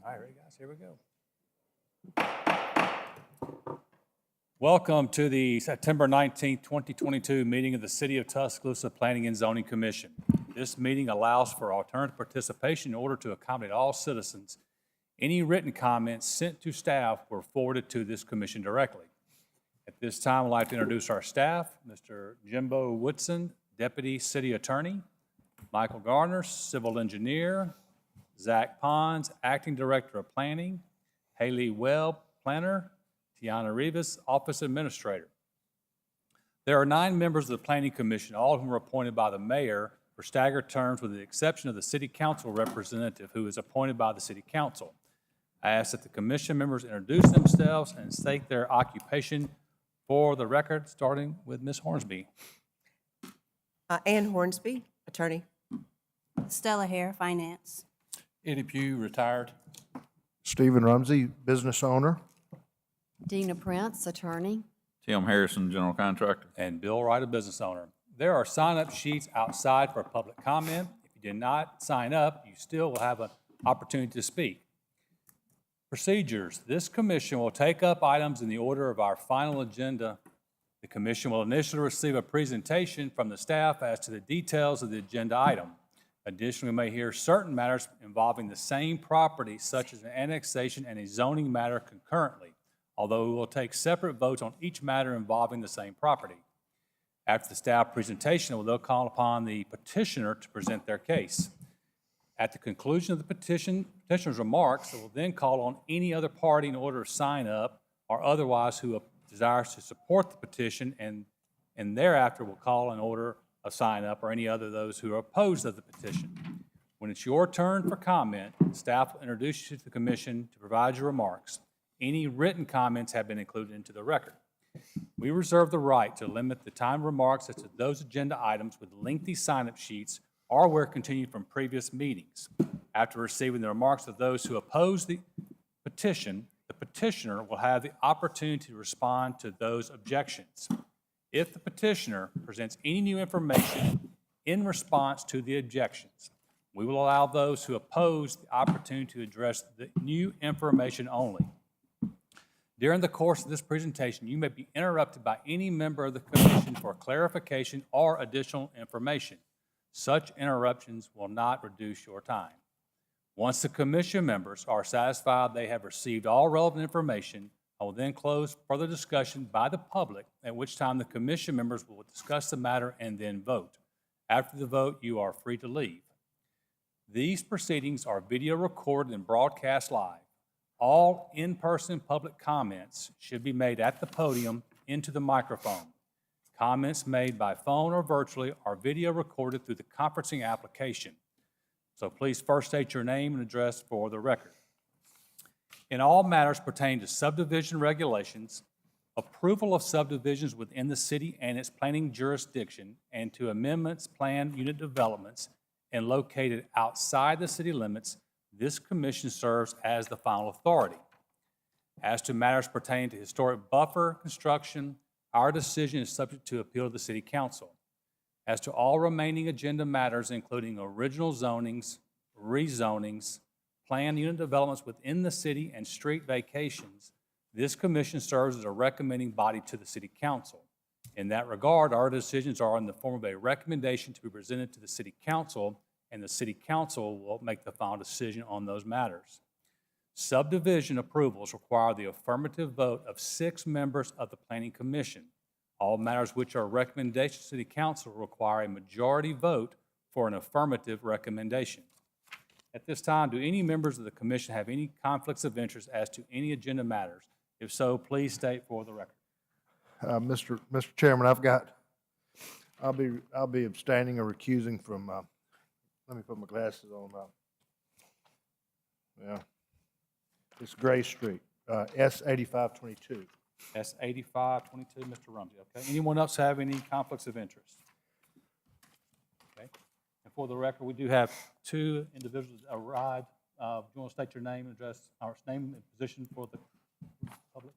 All right, ready, guys? Here we go. Welcome to the September 19th, 2022 meeting of the City of Tuscaloosa Planning and Zoning Commission. This meeting allows for alternative participation in order to accommodate all citizens. Any written comments sent to staff were forwarded to this commission directly. At this time, I'd like to introduce our staff, Mr. Jimbo Woodson, Deputy City Attorney, Michael Garner, Civil Engineer, Zach Pons, Acting Director of Planning, Haley Webb, Planner, Tiana Rivas, Office Administrator. There are 9 members of the Planning Commission, all of whom are appointed by the mayor for staggered terms with the exception of the City Council representative who is appointed by the City Council. I ask that the commission members introduce themselves and state their occupation for the record, starting with Ms. Hornsby. Ann Hornsby, attorney. Stella Hare, Finance. Eddie Pugh, retired. Stephen Rumsey, business owner. Dina Prince, attorney. Tim Harrison, general contractor. And Bill Wright, a business owner. There are sign-up sheets outside for public comment. If you did not sign up, you still will have an opportunity to speak. Procedures. This commission will take up items in the order of our final agenda. The commission will initially receive a presentation from the staff as to the details of the agenda item. Additionally, we may hear certain matters involving the same property, such as an annexation and a zoning matter concurrently, although we will take separate votes on each matter involving the same property. After the staff presentation, we'll call upon the petitioner to present their case. At the conclusion of the petitioner's remarks, we will then call on any other party in order to sign up or otherwise who desires to support the petition, and thereafter we'll call in order of sign up or any other those who are opposed to the petition. When it's your turn for comment, staff will introduce you to the commission to provide your remarks. Any written comments have been included into the record. We reserve the right to limit the time of remarks as to those agenda items with lengthy sign-up sheets or were continued from previous meetings. After receiving the remarks of those who oppose the petition, the petitioner will have the opportunity to respond to those objections. If the petitioner presents any new information in response to the objections, we will allow those who oppose the opportunity to address the new information only. During the course of this presentation, you may be interrupted by any member of the commission for clarification or additional information. Such interruptions will not reduce your time. Once the commission members are satisfied they have received all relevant information, I will then close further discussion by the public, at which time the commission members will discuss the matter and then vote. After the vote, you are free to leave. These proceedings are video recorded and broadcast live. All in-person public comments should be made at the podium into the microphone. Comments made by phone or virtually are video recorded through the conferencing application. So please first state your name and address for the record. In all matters pertaining to subdivision regulations, approval of subdivisions within the city and its planning jurisdiction, and to amendments, planned unit developments, and located outside the city limits, this commission serves as the final authority. As to matters pertaining to historic buffer construction, our decision is subject to appeal to the City Council. As to all remaining agenda matters, including original zonings, rezonings, planned unit developments within the city, and street vacations, this commission serves as a recommending body to the City Council. In that regard, our decisions are in the form of a recommendation to be presented to the City Council, and the City Council will make the final decision on those matters. Subdivision approvals require the affirmative vote of 6 members of the Planning Commission. All matters which are recommendations to the City Council require a majority vote for an affirmative recommendation. At this time, do any members of the Commission have any conflicts of interest as to any agenda matters? If so, please state for the record. Mr. Chairman, I'll be abstaining or recusing from, let me put my glasses on. Yeah. It's Gray Street, S8522. S8522, Mr. Rumsey, okay? Anyone else have any conflicts of interest? Okay. And for the record, we do have 2 individuals that arrived. Do you want to state your name and address, our name and position for the public?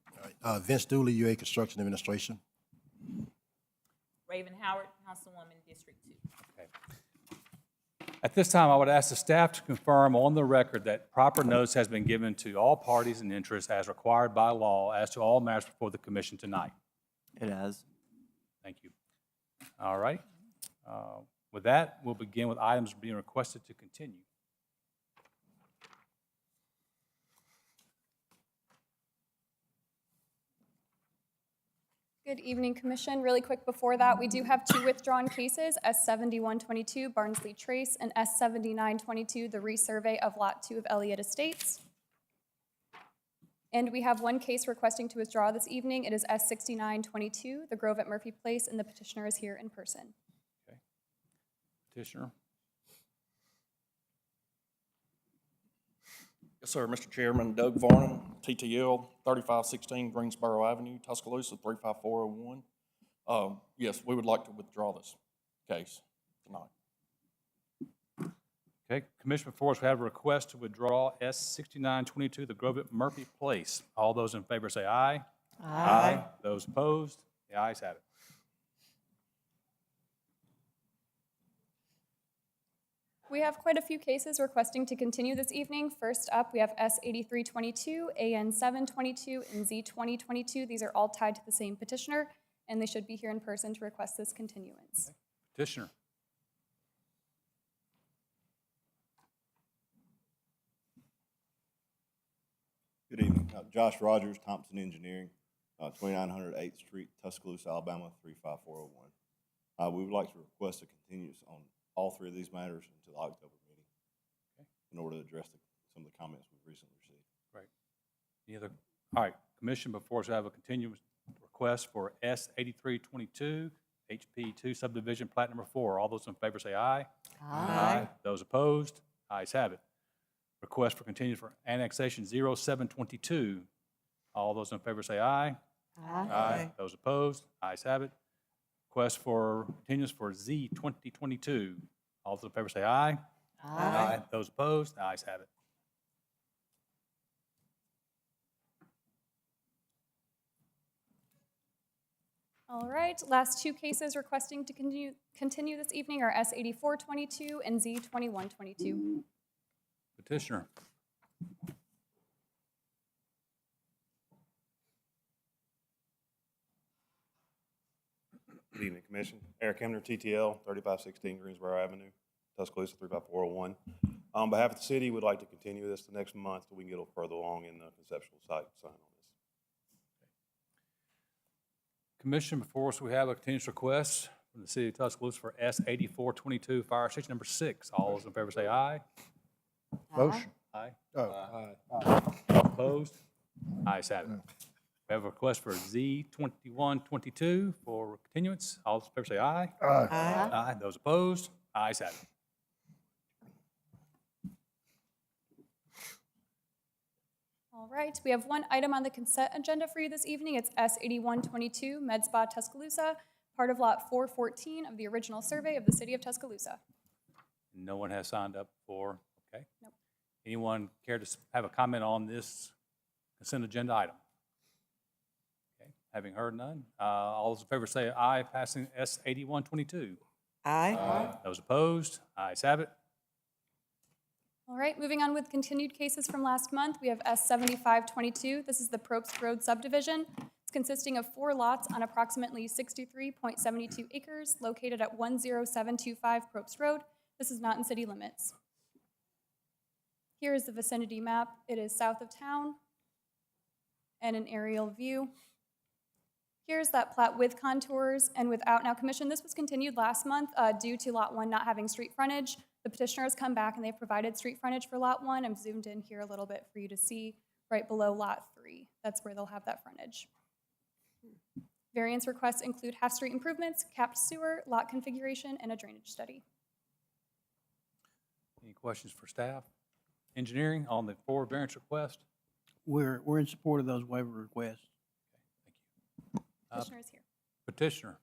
Vince Dooley, UA Construction Administration. Raven Howard, Councilwoman, District 2. Okay. At this time, I would ask the staff to confirm on the record that proper notice has been given to all parties in interest as required by law as to all matters before the commission tonight. It has. Thank you. All right. With that, we'll begin with items being requested to continue. Good evening, Commission. Really quick before that, we do have 2 withdrawn cases, S7122 Barnsley Trace and S7922, the resurvey of Lot 2 of Elliott Estates. And we have 1 case requesting to withdraw this evening. It is S6922, the Grove at Murphy Place, and the petitioner is here in person. Okay. Petitioner. Yes, sir, Mr. Chairman, Doug Varnum, TTL, 3516 Greensboro Avenue, Tuscaloosa, 35401. Yes, we would like to withdraw this case tonight. Okay, Commission before us, we have a request to withdraw S6922, the Grove at Murphy Place. All those in favor say aye. Aye. Those opposed, the ayes have it. We have quite a few cases requesting to continue this evening. First up, we have S8322, AN722, and Z2022. These are all tied to the same petitioner, and they should be here in person to request this continuance. Okay. Petitioner. Good evening. Josh Rogers, Thompson Engineering, 2900 8th Street, Tuscaloosa, Alabama, 35401. We would like to request a continuance on all 3 of these matters until the October meeting in order to address some of the comments we've recently received. Right. Any other? All right, Commission before us, we have a continuous request for S8322, HP2 subdivision plat number 4. All those in favor say aye. Aye. Those opposed, ayes have it. Request for continuance for annexation 0722. All those in favor say aye. Aye. Those opposed, ayes have it. Request for continuance for Z2022. All those in favor say aye. Aye. Those opposed, the ayes have it. All right, last 2 cases requesting to continue this evening are S8422 and Z2122. Petitioner. Good evening, Commission. Eric Hemner, TTL, 3516 Greensboro Avenue, Tuscaloosa, 35401. On behalf of the city, we'd like to continue this to next month so we can get a little further along in the conceptual site design on this. Commission, before us, we have a continuous request from the city of Tuscaloosa for S8422 Fire Station number 6. All those in favor say aye. Motion. Aye. Oh, Opposed? Ayes have it. We have a request for Z2122 for continuance. All those in favor say aye. aye. Aye. Those opposed? Ayes have it. All right, we have 1 item on the consent agenda for you this evening. It's S8122 Med Spa Tuscaloosa, part of Lot 414 of the original survey of the city of Tuscaloosa. No one has signed up for, okay? Nope. Anyone care to have a comment on this consent agenda item? Okay, having heard none, all those in favor say aye, passing S8122. Aye. Those opposed, ayes have it. All right, moving on with continued cases from last month, we have S7522. This is the Probst Road subdivision. It's consisting of 4 lots on approximately 63.72 acres located at 10725 Probst Road. This is not in city limits. Here is the vicinity map. It is south of town and an aerial view. Here's that plat with contours and without. Now, Commission, this was continued last month due to Lot 1 not having street frontage. The petitioner has come back and they've provided street frontage for Lot 1. I'm zoomed in here a little bit for you to see right below Lot 3. That's where they'll have that frontage. Variance requests include half-street improvements, capped sewer, lot configuration, and a drainage study. Any questions for staff? Engineering on the 4 variance request? We're in support of those waiver requests. Thank you. Petitioner is here. Petitioner.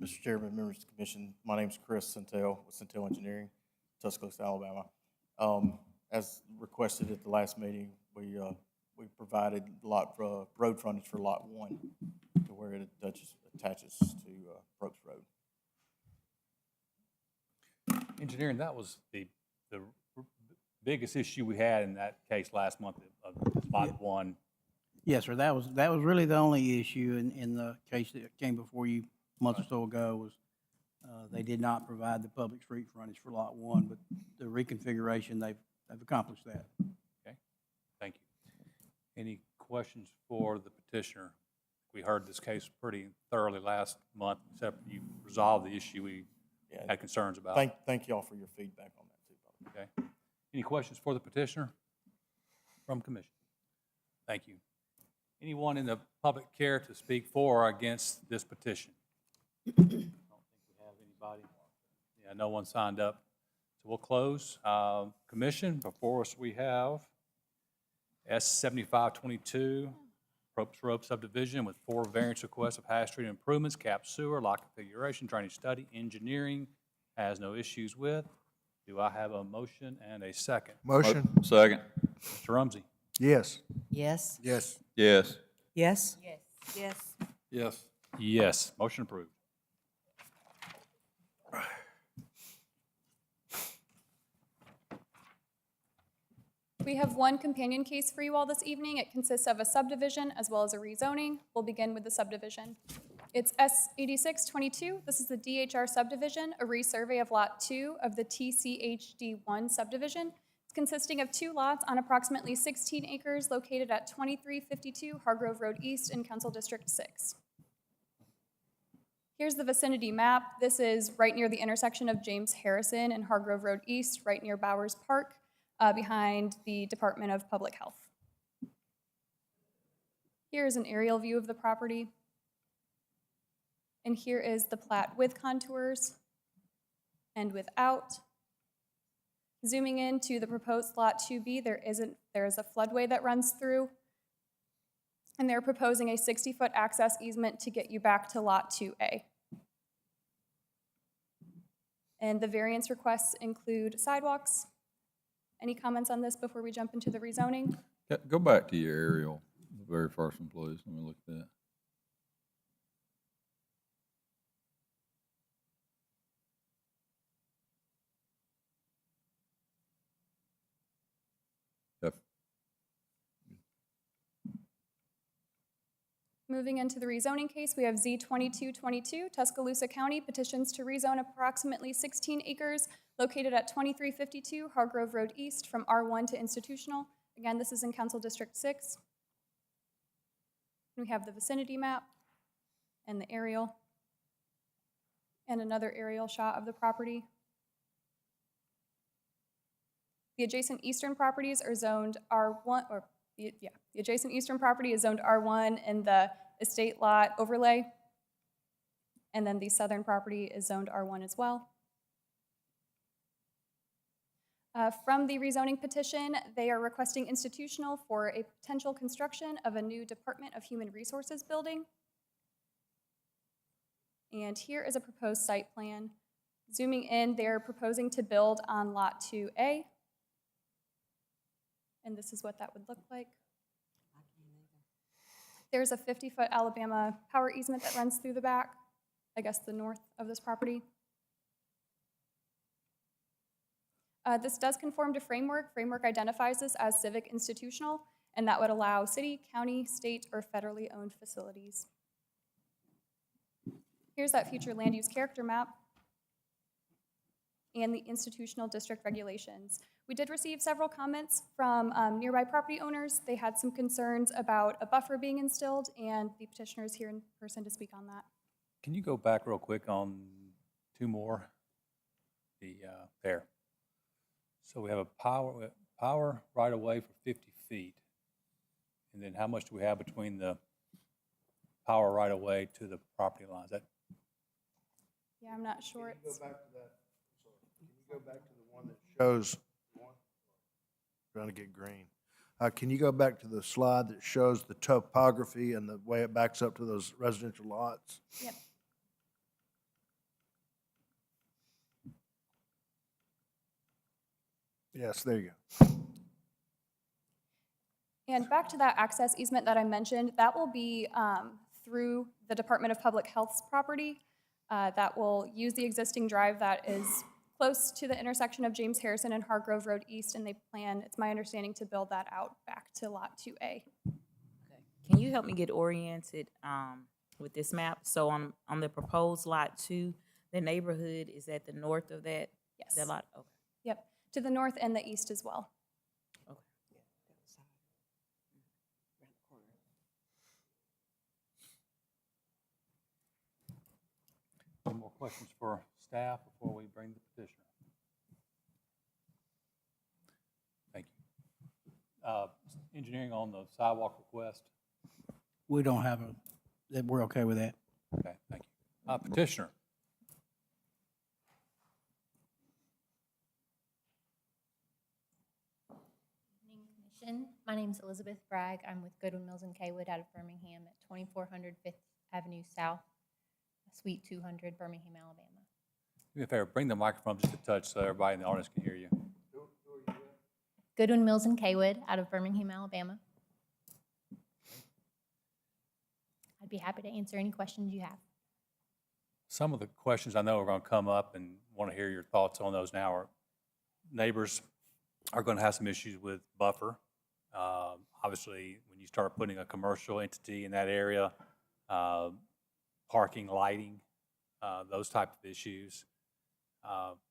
Mr. Chairman, members of the commission, my name is Chris Centel with Centel Engineering, Tuscaloosa, Alabama. As requested at the last meeting, we we provided road frontage for Lot 1 to where it attaches to Probst Road. Engineering, that was the biggest issue we had in that case last month of Lot 1. Yes, sir, that was really the only issue in the case that came before you a month or so ago was they did not provide the public street frontage for Lot 1, but the reconfiguration, they've accomplished that. Okay, thank you. Any questions for the petitioner? We heard this case pretty thoroughly last month, except you resolved the issue we Yeah. had concerns about. Thank y'all for your feedback on that too, Bob. Okay. Any questions for the petitioner from commission? Thank you. Anyone in the public care to speak for or against this petition? I don't think we have anybody. Yeah, no one signed up. So we'll close. Commission, before us we have S-7522, Probst Road subdivision with 4 variance requests of High Street improvements, cap sewer, lot configuration, drainage study, engineering, has no issues with. Do I have a motion and a second? Motion? Second. Mr. Rumsey? Yes. Yes. Yes. Yes. Yes? Yes. Yes. Yes, motion approved. We have one companion case for you all this evening. It consists of a subdivision as well as a rezoning. We'll begin with the subdivision. It's S-8622. This is the DHR subdivision, a resurvey of Lot 2 of the TCHD1 subdivision. It's consisting of 2 lots on approximately 16 acres located at 2352 Hargrove Road East in Council District 6. Here's the vicinity map. This is right near the intersection of James Harrison and Hargrove Road East, right near Bowers Park, behind the Department of Public Health. Here is an aerial view of the property. And here is the plat with contours and without. Zooming into the proposed Lot 2B, there is a floodway that runs through. And they're proposing a 60-foot access easement to get you back to Lot 2A. And the variance requests include sidewalks. Any comments on this before we jump into the rezoning? Go back to your aerial, the very first one, please. Let me look at that. Yep. Moving into the rezoning case, we have Z2222, Tuscaloosa County petitions to rezone approximately 16 acres located at 2352 Hargrove Road East from R1 to institutional. Again, this is in Council District 6. We have the vicinity map and the aerial and another aerial shot of the property. The adjacent eastern properties are zoned R1, or the adjacent eastern property is zoned R1 in the estate lot overlay. And then the southern property is zoned R1 as well. From the rezoning petition, they are requesting institutional for a potential construction of a new Department of Human Resources building. And here is a proposed site plan. Zooming in, they're proposing to build on Lot 2A. And this is what that would look like. There's a 50-foot Alabama power easement that runs through the back, I guess the north of this property. This does conform to framework. Framework identifies this as civic institutional, and that would allow city, county, state, or federally owned facilities. Here's that future land use character map and the institutional district regulations. We did receive several comments from nearby property owners. They had some concerns about a buffer being instilled, and the petitioner is here in person to speak on that. Can you go back real quick on 2 more? There. So we have a power right away for 50 feet. And then how much do we have between the power right away to the property lines? That, Yeah, I'm not sure. Can you go back to that? Can you go back to the one that shows? Trying to get green. Can you go back to the slide that shows the topography and the way it backs up to those residential lots? Yep. Yes, there you go. And back to that access easement that I mentioned, that will be through the Department of Public Health's property. That will use the existing drive that is close to the intersection of James Harrison and Hargrove Road East, and they plan, it's my understanding, to build that out back to Lot 2A. Can you help me get oriented with this map? So on the proposed Lot 2, the neighborhood is at the north of that? Yes. That lot? Okay. Yep, to the north and the east as well. Okay. Any more questions for staff before we bring the petitioner? Thank you. Engineering on the sidewalk request? We don't have that we're okay with that. Okay, thank you. Petitioner? Evening, Commission. My name is Elizabeth Bragg. I'm with Goodwin Mills and Kaywood out of Birmingham at 2400 Fifth Avenue South, Suite 200, Birmingham, Alabama. Do me a favor, bring the microphone just a touch so everybody in the audience can hear you. Goodwin Mills and Kaywood out of Birmingham, Alabama. I'd be happy to answer any questions you have. Some of the questions I know are going to come up and want to hear your thoughts on those now. Are neighbors are going to have some issues with buffer. Obviously, when you start putting a commercial entity in that area, parking, lighting, those type of issues.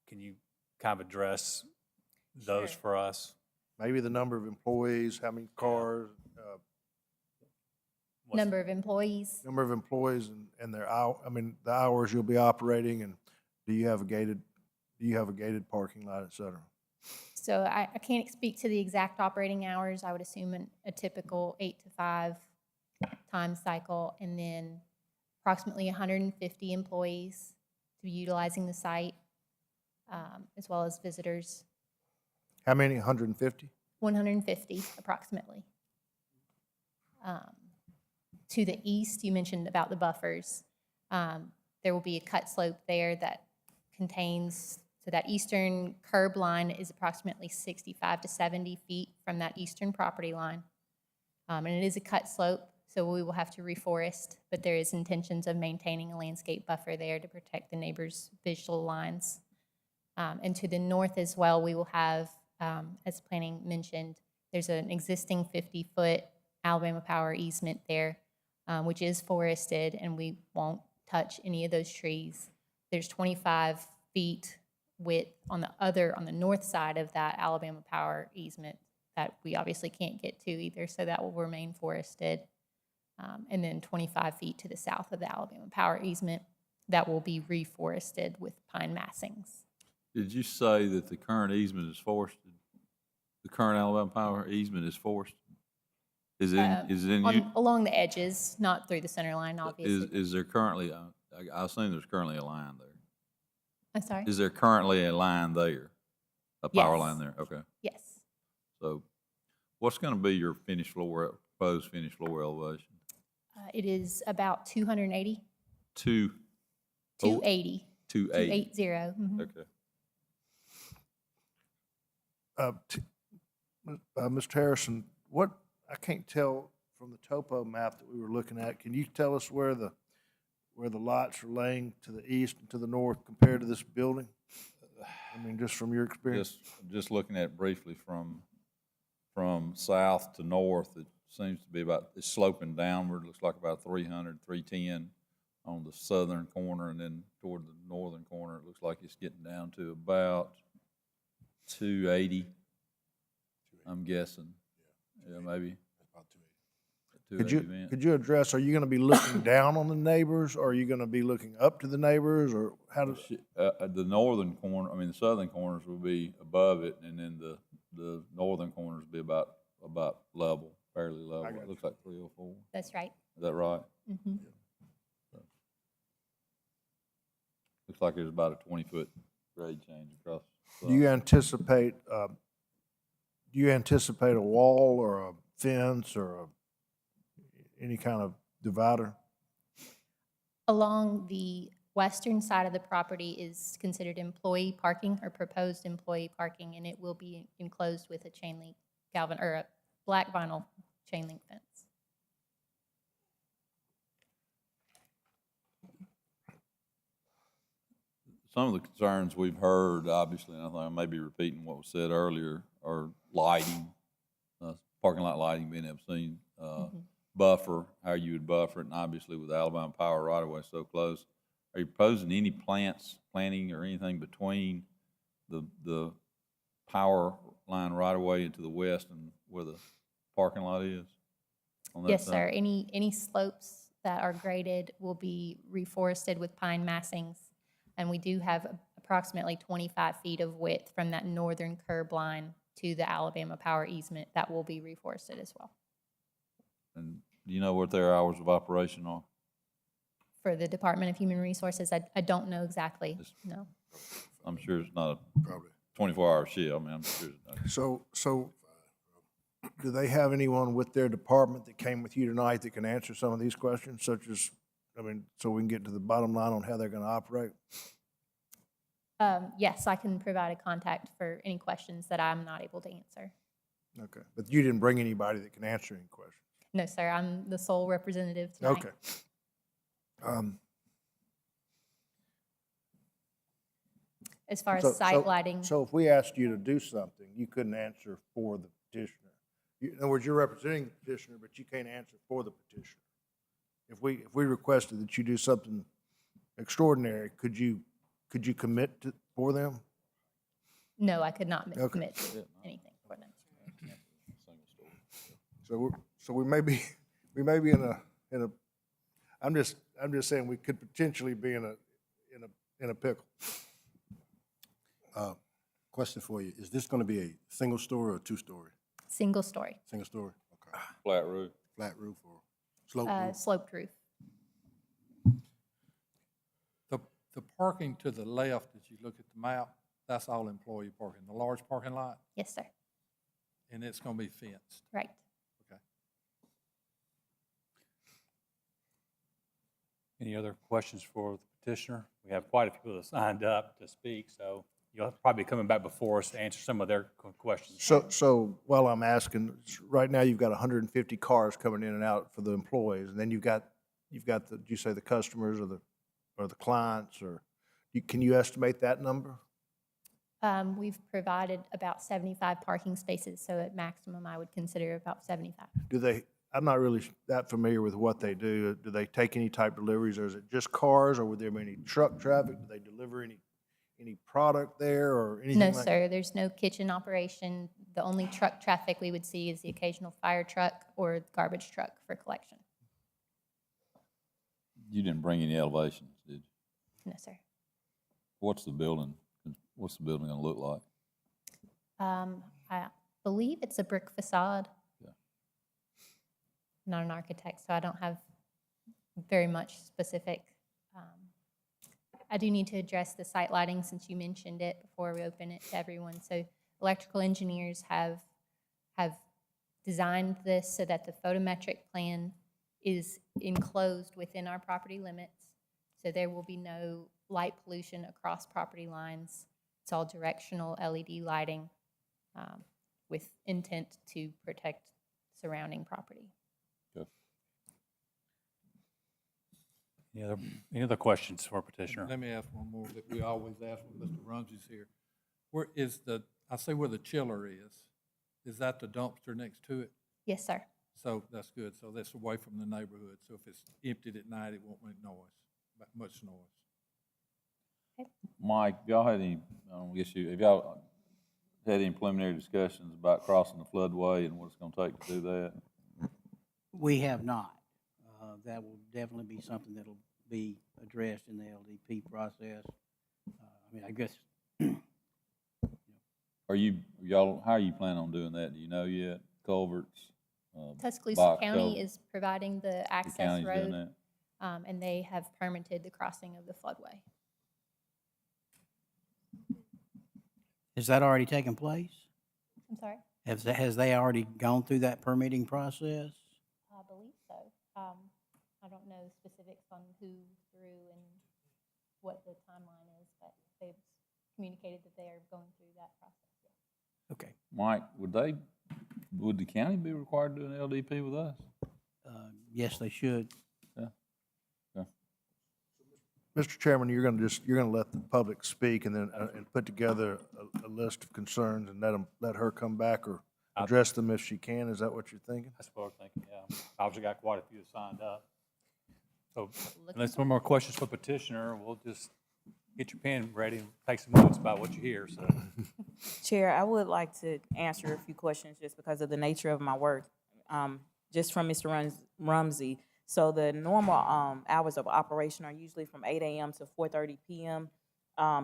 Can you kind of address those for us? Maybe the number of employees, how many cars, Number of employees. number of employees and their the hours you'll be operating, and do you have a gated parking lot, et cetera? So I can't speak to the exact operating hours. I would assume a typical 8 to 5 time cycle, and then approximately 150 employees to be utilizing the site, as well as visitors. How many, 150? 150 approximately. To the east, you mentioned about the buffers. There will be a cut slope there that contains, so that eastern curb line is approximately 65 to 70 feet from that eastern property line. And it is a cut slope, so we will have to reforest, but there is intentions of maintaining a landscape buffer there to protect the neighbors' visual lines. And to the north as well, we will have, as planning mentioned, there's an existing 50-foot Alabama Power easement there, which is forested, and we won't touch any of those trees. There's 25 feet width on the north side of that Alabama Power easement that we obviously can't get to either, so that will remain forested. And then 25 feet to the south of the Alabama Power easement that will be reforested with pine massings. Did you say that the current easement is forested? The current Alabama Power easement is forested? Is it in along the edges, not through the center line, obviously. Is there currently, I assume there's currently a line there. I'm sorry? Is there currently a line there? A power Yes. line there? Okay. Yes. So what's going to be your proposed finished floor elevation? It is about 280. 280. 280. 280. Mhm. Okay. Mr. Harrison, I can't tell from the topo map that we were looking at. Can you tell us where the lots are laying to the east and to the north compared to this building? I mean, just from your experience. Just looking at it briefly from south to north, it seems to be it's sloping downward. Looks like about 300, 310 on the southern corner, and then toward the northern corner, it looks like it's getting down to about 280. I'm guessing. Yeah, maybe. Could you address, are you going to be looking down on the neighbors, or are you going to be looking up to the neighbors, or how does? The northern corner, the southern corners will be above it, and then the northern corners will be about level, fairly level. It looks like 304. That's right. Is that right? Mm-hmm. Looks like there's about a 20-foot grade change across. Do you anticipate a wall or a fence or any kind of divider? Along the western side of the property is considered employee parking or proposed employee parking, and it will be enclosed with a chain link a black vinyl chain link fence. Some of the concerns we've heard, obviously, and I think I may be repeating what was said earlier, are lighting, parking lot lighting being obscene, buffer, how you would buffer it, and obviously with Alabama Power right away so close. Are you proposing any planting or anything between the power line right away into the west and where the parking lot is? On that Yes, side? sir. Any slopes that are graded will be reforested with pine massings. And we do have approximately 25 feet of width from that northern curb line to the Alabama Power easement that will be reforested as well. And do you know what their hours of operation are? For the Department of Human Resources, I don't know exactly, no. I'm sure it's not a 24-hour shift. I mean, I'm sure it's not. So do they have anyone with their department that came with you tonight that can answer some of these questions, such as, I mean, so we can get to the bottom line on how they're going to operate? Yes, I can provide a contact for any questions that I'm not able to answer. Okay, but you didn't bring anybody that can answer any questions? No, sir, I'm the sole representative tonight. Okay. As far as site lighting. So if we asked you to do something, you couldn't answer for the petitioner. In other words, you're representing the petitioner, but you can't answer for the petitioner. If we requested that you do something extraordinary, could you commit for them? No, I could not Okay. commit to anything for them. So we may be in a I'm just saying we could potentially be in a pickle. Question for you. Is this going to be a single story or two-story? Single story. Single story? Okay. Flat roof. Flat roof or sloped roof? Sloped roof. The parking to the left, as you look at the map, that's all employee parking, the large parking lot, Yes, sir. and it's going to be fenced. Right. Okay. Any other questions for the petitioner? We have quite a few that signed up to speak, so you'll probably be coming back before us to answer some of their questions. So while I'm asking, right now you've got 150 cars coming in and out for the employees, and then you've got the, did you say the customers or the clients, or can you estimate that number? We've provided about 75 parking spaces, so at maximum I would consider about 75. I'm not really that familiar with what they do. Do they take any type of deliveries, or is it just cars, or would there be any truck traffic? Do they deliver any product there or anything No, like that? sir, there's no kitchen operation. The only truck traffic we would see is the occasional fire truck or garbage truck for collection. You didn't bring any elevations, did you? No, sir. What's the building going to look like? I believe it's a brick facade. Yeah. Not an architect, so I don't have very much specific. I do need to address the site lighting since you mentioned it before we open it to everyone. So electrical engineers have designed this so that the photometric plan is enclosed within our property limits. So there will be no light pollution across property lines. It's all directional LED lighting with intent to protect surrounding property. Okay. Any other questions for petitioner? Let me ask one more that we always ask when Mr. Rumsey's here. Where is I say where the chiller is that the dumpster next to it? Yes, sir. So that's good. So that's away from the neighborhood. So if it's emptied at night, it won't make much noise. Mike, y'all had any, have y'all had any preliminary discussions about crossing the floodway and what it's going to take to do that? We have not. That will definitely be something that'll be addressed in the LDP process. I mean, I guess. How are you planning on doing that? Do you know yet? Culverts? Tuscaloosa County is providing the The access county's doing road, that? and they have permitted the crossing of the floodway. Has that already taken place? I'm sorry? Has they already gone through that permitting process? I believe so. I don't know specifics on who through and what the timeline is, but they've communicated that they are going through that process. Okay. Mike, would they Would the county be required to do an LDP with us? Yes, they should. Yeah. Yeah. Mr. Chairman, you're gonna let the public speak and then, and put together a list of concerns and let her come back or address them if she can. Is that what you're thinking? That's what I'm thinking, yeah. Obviously got quite a few signed up. So unless no more questions for petitioner, we'll just get your pen ready and take some notes about what you hear, so. Chair, I would like to answer a few questions just because of the nature of my work, just from Mr. Rumsey. So the normal hours of operation are usually from 8 a.m. to 4:30 p.m.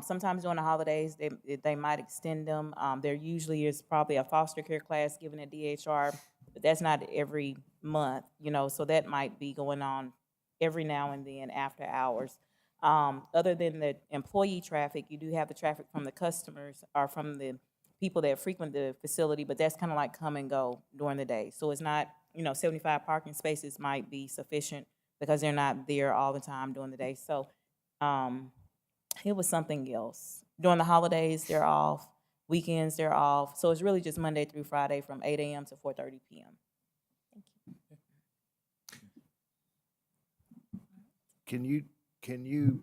Sometimes during the holidays, they might extend them. There usually is probably a foster care class given at DHR, but that's not every month, so that might be going on every now and then after hours. Other than the employee traffic, you do have the traffic from the customers or from the people that frequent the facility, but that's kind of like come and go during the day. So it's not, 75 parking spaces might be sufficient because they're not there all the time during the day. So it was something else. During the holidays, they're off. Weekends, they're off. So it's really just Monday through Friday from 8 a.m. to 4:30 p.m. Can you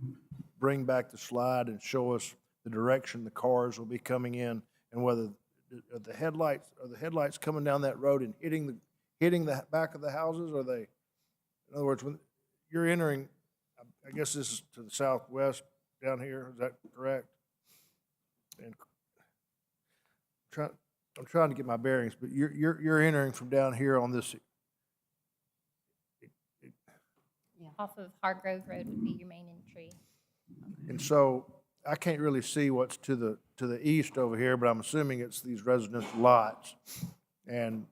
bring back the slide and show us the direction the cars will be coming in and whether are the headlights coming down that road and hitting the back of the houses? Or are they, in other words, when you're entering, I guess this is to the southwest down here, is that correct? And I'm trying to get my bearings, but you're entering from down here on this. Off of Hargrove Road would be your main entry. And so I can't really see what's to the east over here, but I'm assuming it's these residential lots. And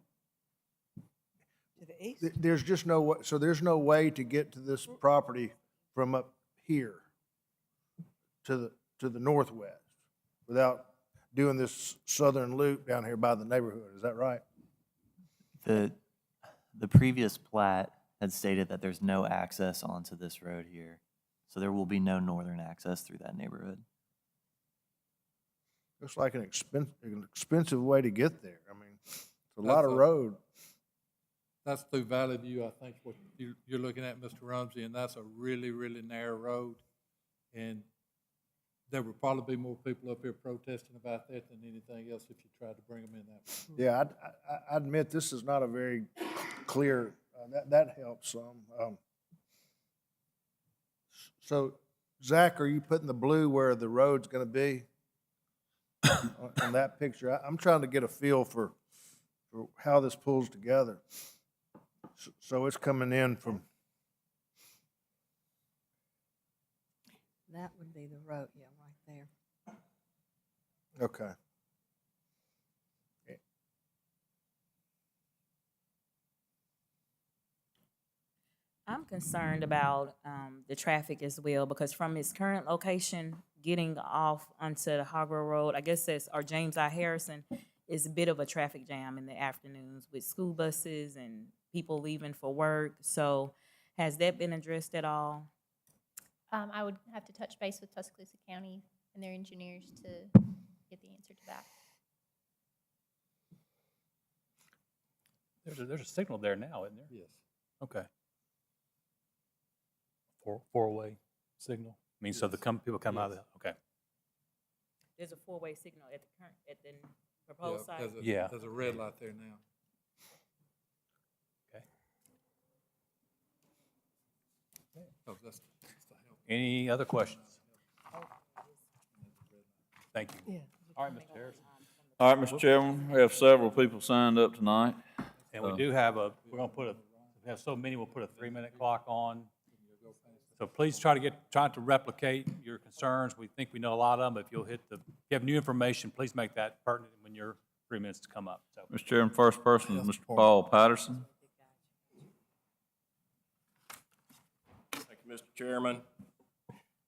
To the east? there's just no way, so there's no way to get to this property from up here to the northwest without doing this southern loop down here by the neighborhood. Is that right? The previous plat had stated that there's no access onto this road here. So there will be no northern access through that neighborhood. Looks like an expensive way to get there. I mean, it's a lot of road. That's through Valley View, I think, what you're looking at, Mr. Rumsey, and that's a really, really narrow road. And there would probably be more people up here protesting about that than anything else if you tried to bring them in that way. Yeah, I admit this is not a very clear, that helps some. So, Zach, are you putting the blue where the road's gonna be on that picture? I'm trying to get a feel for how this pulls together. So it's coming in from. That would be the road, yeah, right there. Okay. I'm concerned about the traffic as well because from its current location, getting off onto the Hargrove Road, I guess that's, or James I. Harrison, is a bit of a traffic jam in the afternoons with school buses and people leaving for work. So has that been addressed at all? I would have to touch base with Tuscaloosa County and their engineers to get the answer to that. There's a signal there now, isn't there? Yes. Okay. Four-way signal? I mean, so the people come out of the, okay. There's a four-way signal at the proposed site? Yeah. There's a red light there now. Okay. Oh, that's the help. Any other questions? Thank you. Yeah. All right, Mr. Harrison. All right, Mr. Chairman, we have several people signed up tonight. And we do have we're gonna we have so many, we'll put a 3-minute clock on. So please try to replicate your concerns. We think we know a lot of them, but if you have new information, please make that pertinent when your 3 minutes to come up. So. Mr. Chairman, first person is Mr. Paul Patterson. Thank you, Mr. Chairman,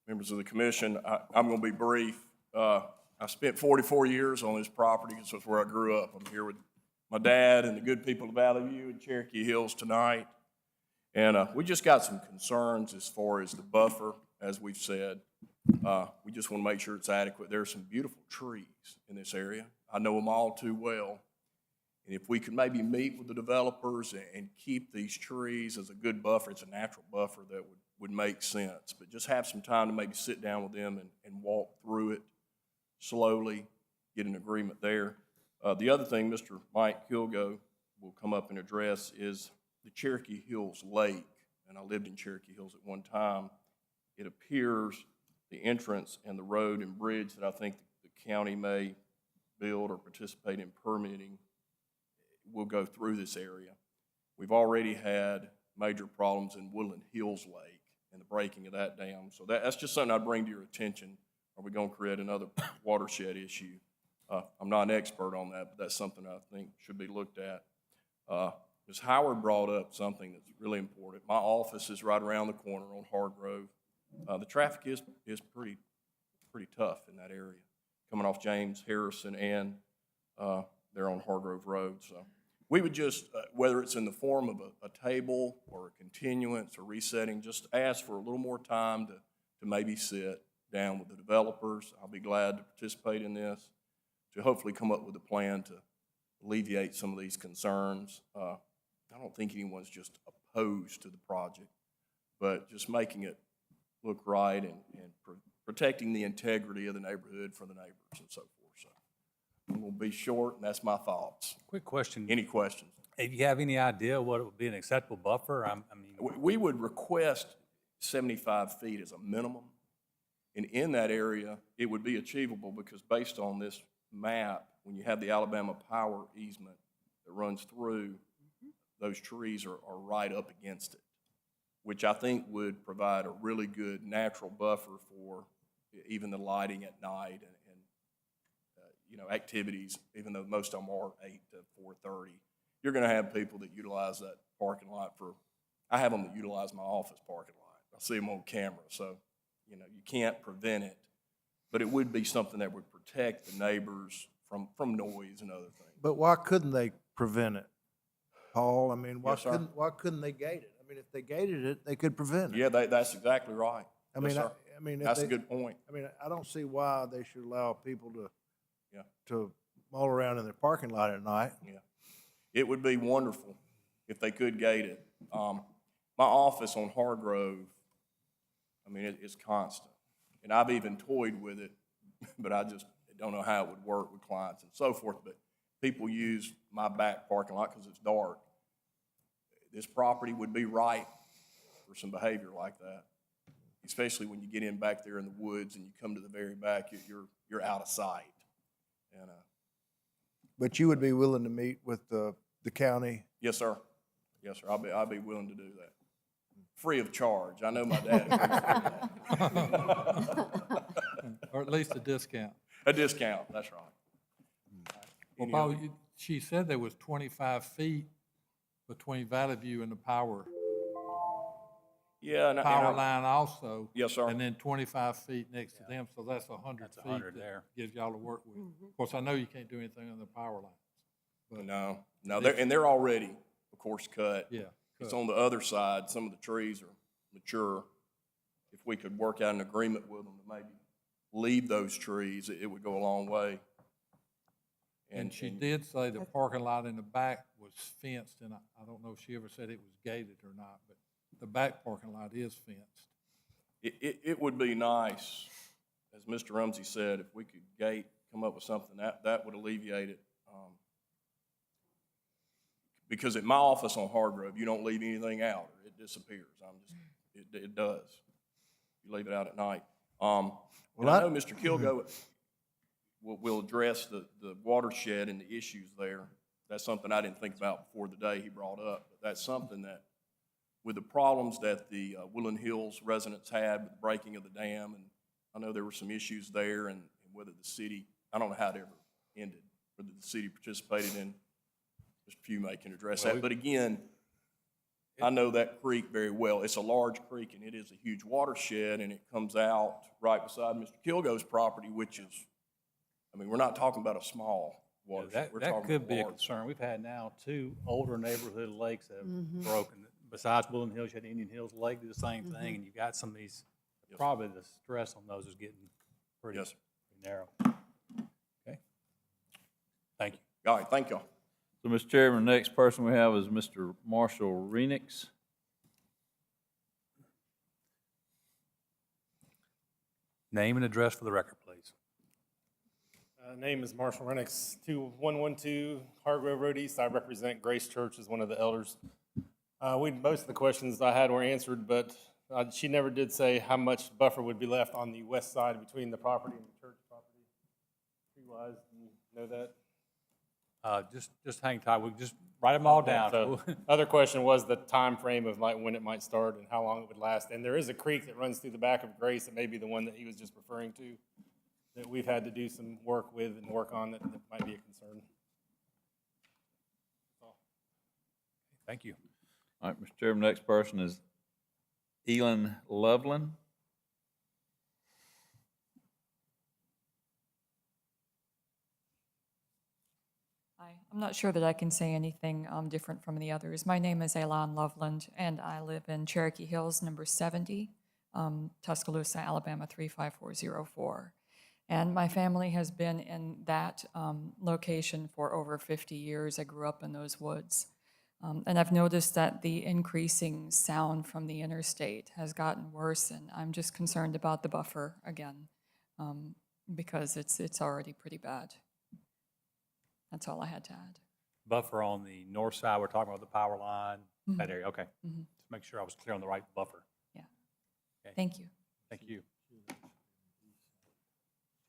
members of the commission. I'm going to be brief. I spent 44 years on this property. This is where I grew up. I'm here with my dad and the good people of Valley View and Cherokee Hills tonight. And we just got some concerns as far as the buffer, as we've said. We just want to make sure it's adequate. There are some beautiful trees in this area. I know them all too well. And if we could maybe meet with the developers and keep these trees as a good buffer, it's a natural buffer that would make sense. But just have some time to maybe sit down with them and walk through it slowly, get an agreement there. The other thing Mr. Mike Kilgo will come up and address is the Cherokee Hills Lake. And I lived in Cherokee Hills at one time. It appears the entrance and the road and bridge that I think the county may build or participate in permitting will go through this area. We've already had major problems in Woodland Hills Lake and the breaking of that dam. So that's just something I'd bring to your attention. Are we going to create another watershed issue? I'm not an expert on that, but that's something I think should be looked at. Ms. Howard brought up something that's really important. My office is right around the corner on Hargrove. The traffic is pretty tough in that area, coming off James Harrison and they're on Hargrove Road. So we would just, whether it's in the form of a table or a continuance or resetting, just ask for a little more time to maybe sit down with the developers. I'll be glad to participate in this, to hopefully come up with a plan to alleviate some of these concerns. I don't think anyone's just opposed to the project, but just making it look right and protecting the integrity of the neighborhood for the neighbors and so forth. So I'm going to be short, and that's my thoughts. Quick question. Any questions? If you have any idea what would be an acceptable buffer? I mean, We would request 75 feet as a minimum. And in that area, it would be achievable because based on this map, when you have the Alabama power easement that runs through, those trees are right up against it, which I think would provide a really good natural buffer for even the lighting at night and activities, even though most of them are 8 to 4:30. You're going to have people that utilize that parking lot I have them that utilize my office parking lot. I see them on camera, so, you can't prevent it, but it would be something that would protect the neighbors from noise and other things. But why couldn't they prevent it, Paul? I mean, Yes, sir. why couldn't they gate it? I mean, if they gated it, they could prevent it. Yeah, that's exactly right. I Yes, mean, sir. I mean, if That's a they- good point. I mean, I don't see why they should allow people to Yeah. mull around in their parking lot at night. Yeah. It would be wonderful if they could gate it. My office on Hargrove, I mean, it's constant. And I've even toyed with it, but I just don't know how it would work with clients and so forth. But people use my back parking lot because it's dark. This property would be ripe for some behavior like that, especially when you get in back there in the woods and you come to the very back, you're out of sight. And But you would be willing to meet with the county? yes, sir. Yes, sir. I'll be willing to do that. Free of charge. I know my dad agrees with that. Or at least a discount. A discount, that's right. Well, Paul, she said there was 25 feet between Valley View and the power Yeah. line also. Yes, sir. And then 25 feet next to them, so that's 100 That's feet. 100 that there. Gives y'all to work with. Of course, I know you can't do anything on the power lines. But No, they're already, of course, cut. yeah. It's cut. on the other side, some of the trees are mature. If we could work out an agreement with them to maybe leave those trees, it would go a long way. And she did say the parking lot in the back was fenced, and I don't know if she ever said it was gated or not, but the back parking lot is fenced. It would be nice, as Mr. Rumsey said, if we could come up with something that would alleviate it. Because at my office on Hargrove, you don't leave anything out, or it disappears. It does. You leave it out at night. And I know Mr. Kilgo will address the watershed and the issues there. That's something I didn't think about before the day he brought up. But that's something that, with the problems that the Woodland Hills residents had with the breaking of the dam, and I know there were some issues there, and whether the city, I don't know how it ever ended, whether the city participated in. Mr. Pume can address that. But again, I know that creek very well. It's a large creek, and it is a huge watershed, and it comes out right beside Mr. Kilgo's property, which is, I mean, we're not talking about a small watershed. We're That talking could about be a large. concern. We've had now 2 older neighborhood lakes that have broken. Besides Woodland Hills, you had Indian Hills Lake do the same thing, and you got some of these, probably the stress on those is getting pretty Yes, sir. narrow. Okay. Thank you. All right, thank y'all. So, Mr. Chairman, the next person we have is Mr. Marshall Renix. Name and address for the record, please. Name is Marshall Renix, 2112 Hargrove Road East. I represent Grace Church as one of the elders. Most of the questions I had were answered, but she never did say how much buffer would be left on the west side between the property and the church property. Tree-wise, do you know that? Just hang tight. We'll just write them all Okay, down. so, other question was the time frame of like when it might start and how long it would last. And there is a creek that runs through the back of Grace. It may be the one that he was just referring to, that we've had to do some work with and work on that might be a concern. Thank you. All right, Mr. Chairman, next person is Elin Loveland. Hi, I'm not sure that I can say anything different from the others. My name is Elan Loveland, and I live in Cherokee Hills, number 70, Tuscaloosa, Alabama 35404. And my family has been in that location for over 50 years. I grew up in those woods. And I've noticed that the increasing sound from the interstate has gotten worse, and I'm just concerned about the buffer again, because it's already pretty bad. That's all I had to add. Buffer on the north side, we're talking about the power line, that area, okay. Mhm. Just make sure I was clear on the right buffer. Yeah. Okay. Thank you. Thank you.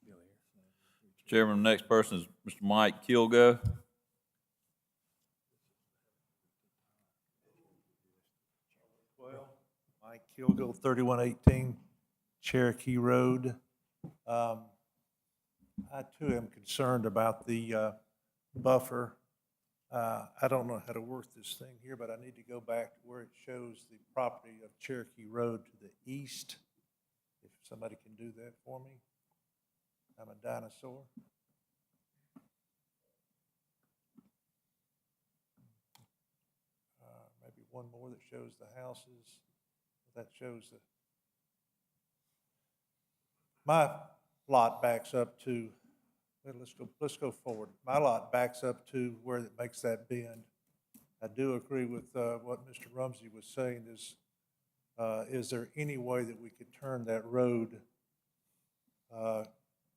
Mr. Chairman, the next person is Mr. Mike Kilgo. Mike Kilgill, 3118 Cherokee Road. I too am concerned about the buffer. I don't know how to work this thing here, but I need to go back to where it shows the property of Cherokee Road to the east. If somebody can do that for me. I'm a dinosaur. Maybe one more that shows the houses. That shows the, my lot backs up to, well, let's go forward. My lot backs up to where it makes that bend. I do agree with what Mr. Rumsey was saying is there any way that we could turn that road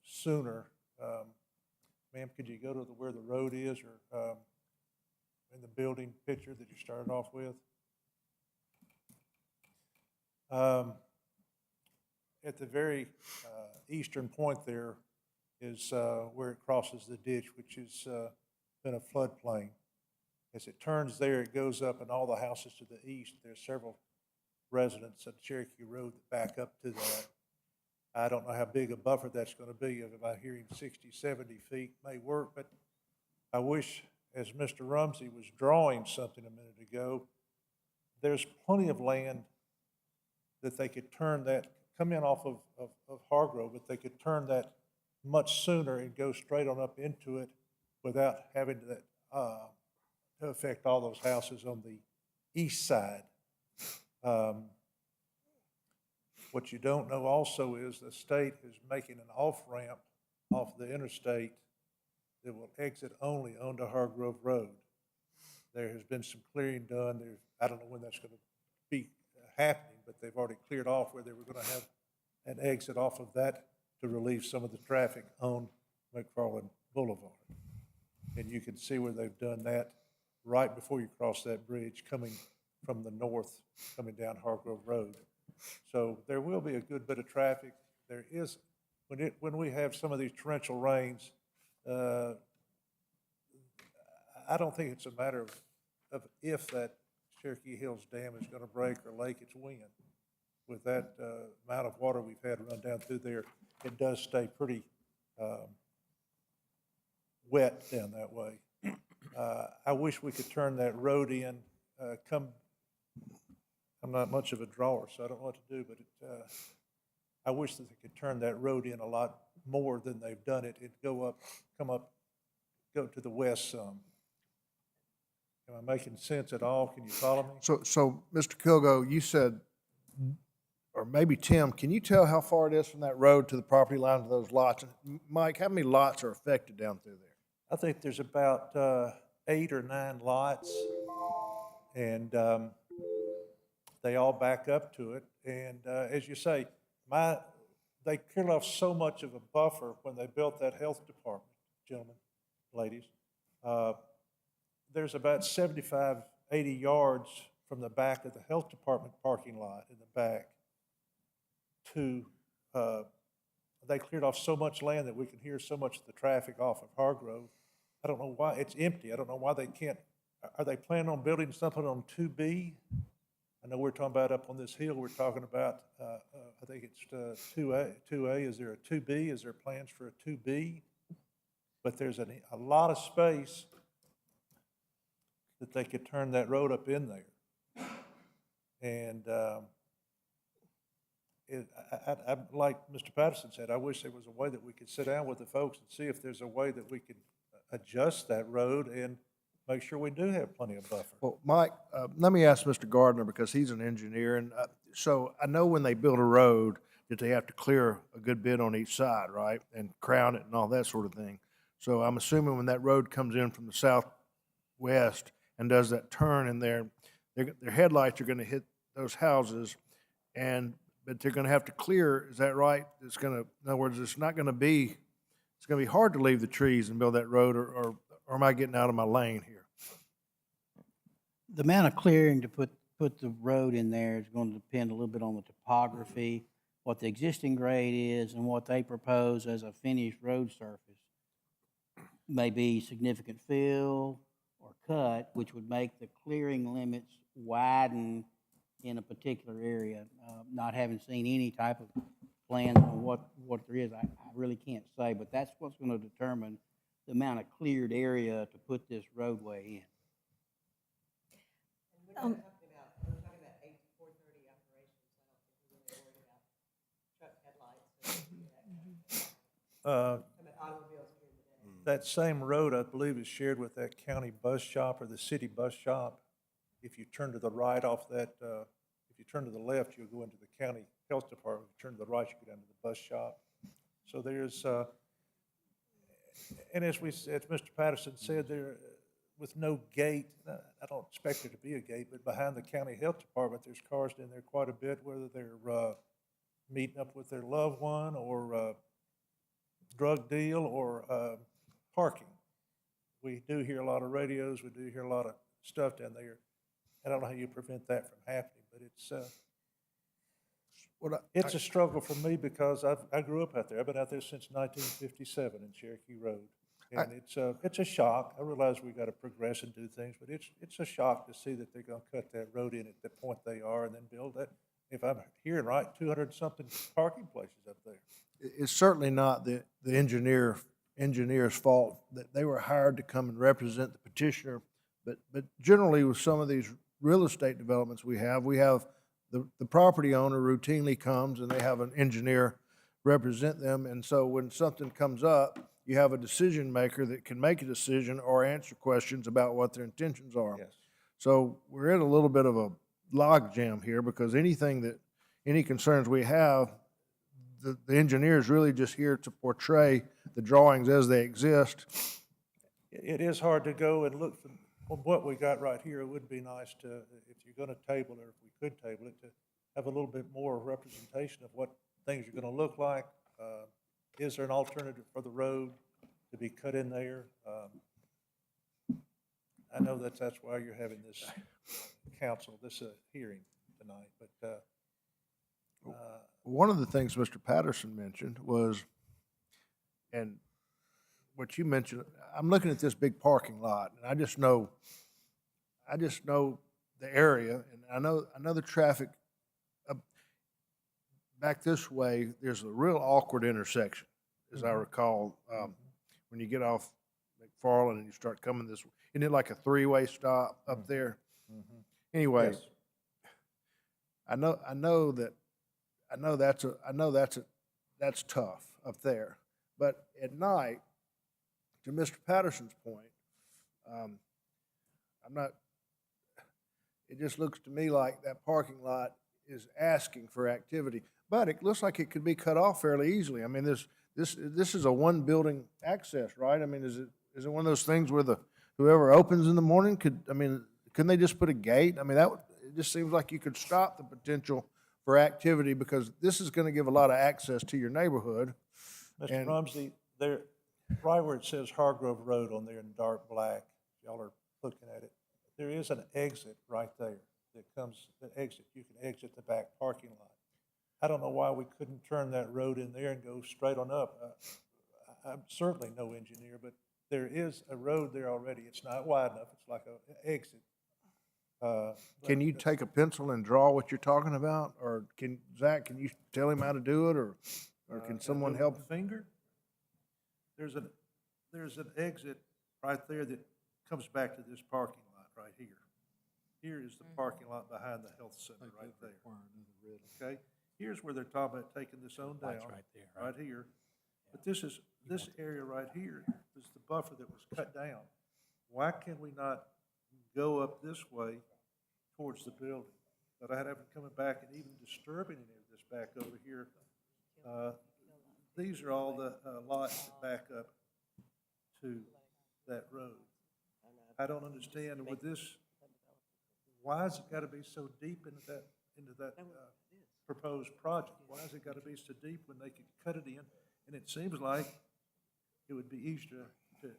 sooner? Ma'am, could you go to where the road is, or in the building picture that you started off with? At the very eastern point there is where it crosses the ditch, which has been a floodplain. As it turns there, it goes up, and all the houses to the east, there's several residents of Cherokee Road that back up to that. I don't know how big a buffer that's going to be. If I'm hearing 60, 70 feet may work, but I wish, as Mr. Rumsey was drawing something a minute ago, there's plenty of land that they could turn that, come in off of Hargrove, but they could turn that much sooner and go straight on up into it without having to affect all those houses on the east side. What you don't know also is the state is making an off-ramp off the interstate that will exit only onto Hargrove Road. There has been some clearing done. I don't know when that's going to be happening, but they've already cleared off where they were going to have an exit off of that to relieve some of the traffic on McFarland Boulevard. And you can see where they've done that right before you cross that bridge coming from the north, coming down Hargrove Road. So there will be a good bit of traffic. There is, when we have some of these torrential rains, I don't think it's a matter of if that Cherokee Hills Dam is going to break or lake its wind. With that amount of water we've had run down through there, it does stay pretty wet down that way. I wish we could turn that road in, I'm not much of a drawer, so I don't know what to do, but I wish that they could turn that road in a lot more than they've done it. It'd go to the west some. Am I making sense at all? Can you follow me? So Mr. Kilgo, you said, or maybe Tim, can you tell how far it is from that road to the property line to those lots? Mike, how many lots are affected down through there? I think there's about 8 or 9 lots, and they all back up to it. And as you say, they cleared off so much of a buffer when they built that health department, gentlemen, ladies. There's about 75, 80 yards from the back of the health department parking lot in the back to, they cleared off so much land that we can hear so much of the traffic off of Hargrove. I don't know why, it's empty. I don't know why they can't, are they planning on building something on 2B? I know we're talking about up on this hill, we're talking about, I think it's 2A. Is there a 2B? Is there plans for a 2B? But there's a lot of space that they could turn that road up in there. And like Mr. Patterson said, I wish there was a way that we could sit down with the folks and see if there's a way that we could adjust that road and make sure we do have plenty of buffer. Well, Mike, let me ask Mr. Gardner, because he's an engineer, and so I know when they build a road that they have to clear a good bit on each side, right? And crown it and all that sort of thing. So I'm assuming when that road comes in from the southwest and does that turn in there, their headlights are gonna hit those houses, but they're gonna have to clear, is that right? It's gonna, in other words, it's gonna be hard to leave the trees and build that road, or am I getting out of my lane here? The amount of clearing to put the road in there is going to depend a little bit on the topography, what the existing grade is, and what they propose as a finished road surface. Maybe significant fill or cut, which would make the clearing limits widen in a particular area. Not having seen any type of plans on what there is, I really can't say, but that's what's going to determine the amount of cleared area to put this roadway in. Um, That same road, I believe, is shared with that county bus shop or the city bus shop. If you turn to the right off that, if you turn to the left, you'll go into the county health department. If you turn to the right, you go down to the bus shop. So there's, and as Mr. Patterson said, there, with no gate, I don't expect there to be a gate, but behind the county health department, there's cars in there quite a bit, whether they're meeting up with their loved one or drug deal or parking. We do hear a lot of radios, we do hear a lot of stuff down there. I don't know how you prevent that from happening, but it's a struggle for me because I grew up out there. I've been out there since 1957 in Cherokee Road. And it's a shock. I realize we got to progress and do things, but it's a shock to see that they're going to cut that road in at the point they are and then build that. If I'm hearing right, 200-something parking places up there. It's certainly not the engineer's fault that they were hired to come and represent the petitioner, but generally with some of these real estate developments we have the property owner routinely comes and they have an engineer represent them, and so when something comes up, you have a decision maker that can make a decision or answer questions about what their intentions are. Yes. So we're in a little bit of a log jam here because any concerns we have, the engineer is really just here to portray the drawings as they exist. It is hard to go and look from what we got right here. It would be nice to, if you're going to table it, or if we could table it, to have a little bit more representation of what things are going to look like. Is there an alternative for the road to be cut in there? I know that's why you're having this this hearing tonight, but one of the things Mr. Patterson mentioned was, and what you mentioned, I'm looking at this big parking lot, and I just know the area, and I know the traffic back this way. There's a real awkward intersection, as I recall, when you get off McFarland and you start coming this way. Isn't it like a three-way stop up there? Anyway, yes. I know that's tough up there. But at night, to Mr. Patterson's point, it just looks to me like that parking lot is asking for activity. But it looks like it could be cut off fairly easily. I mean, this is a one building access, right? I mean, is it one of those things where the whoever opens in the morning couldn't they just put a gate? I mean, it just seems like you could stop the potential for activity because this is gonna give a lot of access to your neighborhood. Mr. And- Rumsey, there, right where it says Hargrove Road on there in dark black, y'all are looking at it, there is an exit right there you can exit the back parking lot. I don't know why we couldn't turn that road in there and go straight on up. I'm certainly no engineer, but there is a road there already. It's not wide enough. It's like an exit. Can you take a pencil and draw what you're talking about? Or Zach, can you tell him how to do it, or can someone with help? the finger? There's an exit right there that comes back to this parking lot right here. Here is the parking lot behind the health center right there. Okay? Here's where they're talking about taking this on down. Right there, right? Right here. But this area right here is the buffer that was cut down. Why can we not go up this way towards the building? But I had them coming back and even disturbing any of this back over here. These are all the lots that back up to that road. I don't understand with this, why has it got to be so deep into that proposed project? Why has it got to be so deep when they could cut it in? And it seems like it would be easier to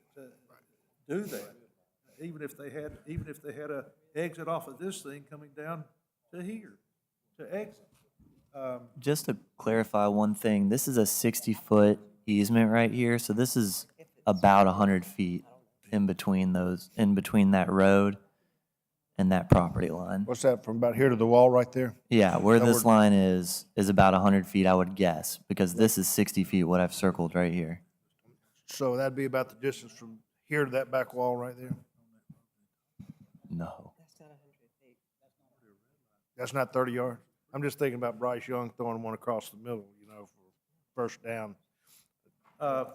do that, even if they had a exit off of this thing coming down to here, to exit. Just to clarify one thing, this is a 60-foot easement right here, so this is about 100 feet in between that road and that property line. What's that, from about here to the wall right there? Yeah, where this Somewhere- line is about 100 feet, I would guess, because this is 60 feet, what I've circled right here. So that'd be about the distance from here to that back wall right there? No. That's not 30 yards? I'm just thinking about Bryce Young throwing one across the middle, for first down.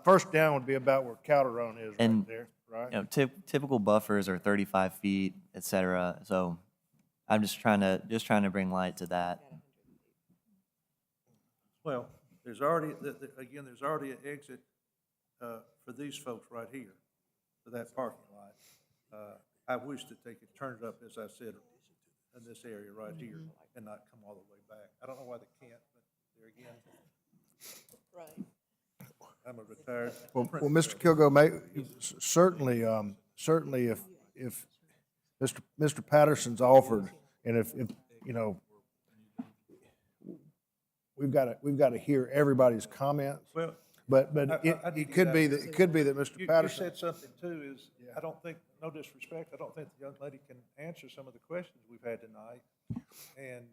First down would be about where Calderon is right And, there, right? typical buffers are 35 feet, et cetera, so I'm just trying to bring light to that. Well, there's already, there's already an exit for these folks right here, for that parking lot. I wish that they could turn it up, as I said, in this area right here and not come all the way back. I don't know why they can't, but there again. Right. I'm a retired. Well, Mr. Kilgo, certainly if Mr. Patterson's offered, and if we've got to hear everybody's comments. Well, but I it could be that Mr. Patterson. You said something too, I don't think, no disrespect, I don't think the young lady can answer some of the questions we've had tonight. And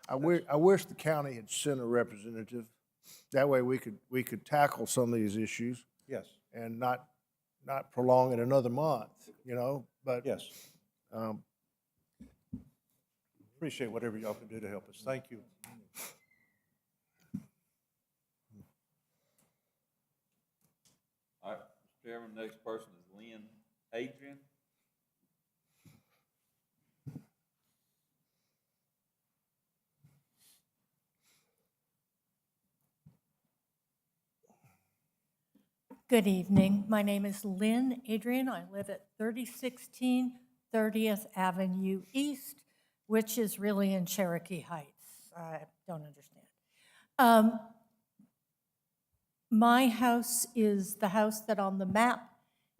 I wish the county had sent a representative. That way we could tackle some of these issues. Yes. And not prolong it another month, but. Yes. Appreciate whatever y'all can do to help us. Thank you. All right, Mr. Chairman, next person is Lynn Adrian. Good evening. My name is Lynn Adrian. I live at 3016 30th Avenue East, which is really in Cherokee Heights. I don't understand. My house is the house that on the map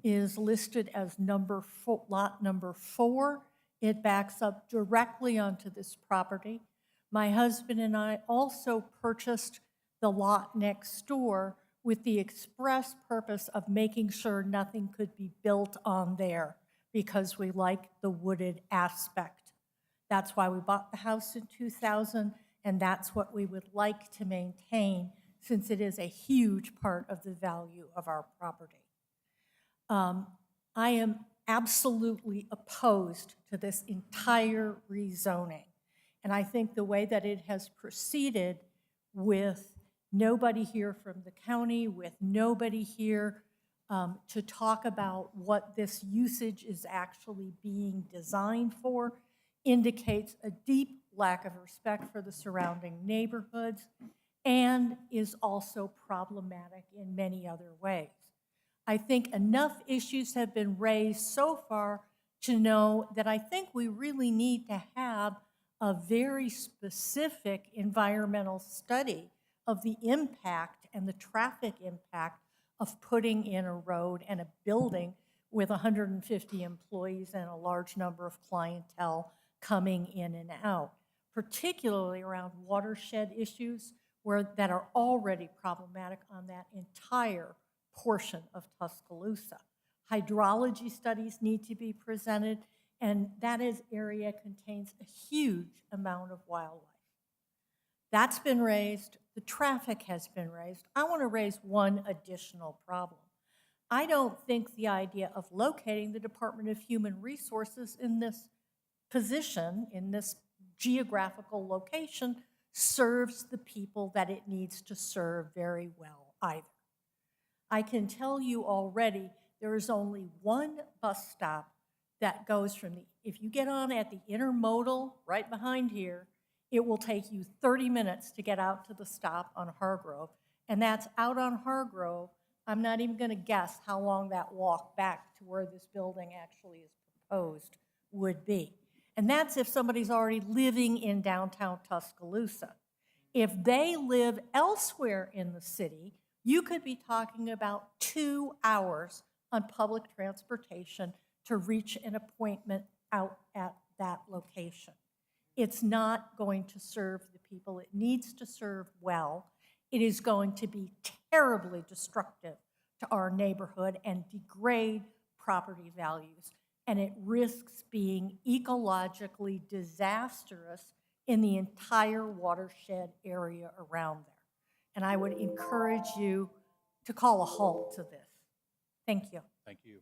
is listed as lot number 4. It backs up directly onto this property. My husband and I also purchased the lot next door with the express purpose of making sure nothing could be built on there because we like the wooded aspect. That's why we bought the house in 2000, and that's what we would like to maintain since it is a huge part of the value of our property. I am absolutely opposed to this entire rezoning, and I think the way that it has proceeded with nobody here from the county, with nobody here to talk about what this usage is actually being designed for, indicates a deep lack of respect for the surrounding neighborhoods and is also problematic in many other ways. I think enough issues have been raised so far to know that I think we really need to have a very specific environmental study of the impact and the traffic impact of putting in a road and a building with 150 employees and a large number of clientele coming in and out, particularly around watershed issues that are already problematic on that entire portion of Tuscaloosa. Hydrology studies need to be presented, and that area contains a huge amount of wildlife. That's been raised. The traffic has been raised. I want to raise one additional problem. I don't think the idea of locating the Department of Human Resources in this position, in this geographical location, serves the people that it needs to serve very well either. I can tell you already there is only one bus stop that goes from if you get on at the intermodal right behind here, it will take you 30 minutes to get out to the stop on Hargrove, and that's out on Hargrove. I'm not even going to guess how long that walk back to where this building actually is proposed would be. And that's if somebody's already living in downtown Tuscaloosa. If they live elsewhere in the city, you could be talking about 2 hours on public transportation to reach an appointment out at that location. It's not going to serve the people it needs to serve well. It is going to be terribly destructive to our neighborhood and degrade property values. And it risks being ecologically disastrous in the entire watershed area around there. And I would encourage you to call a halt to this. Thank you. Thank you.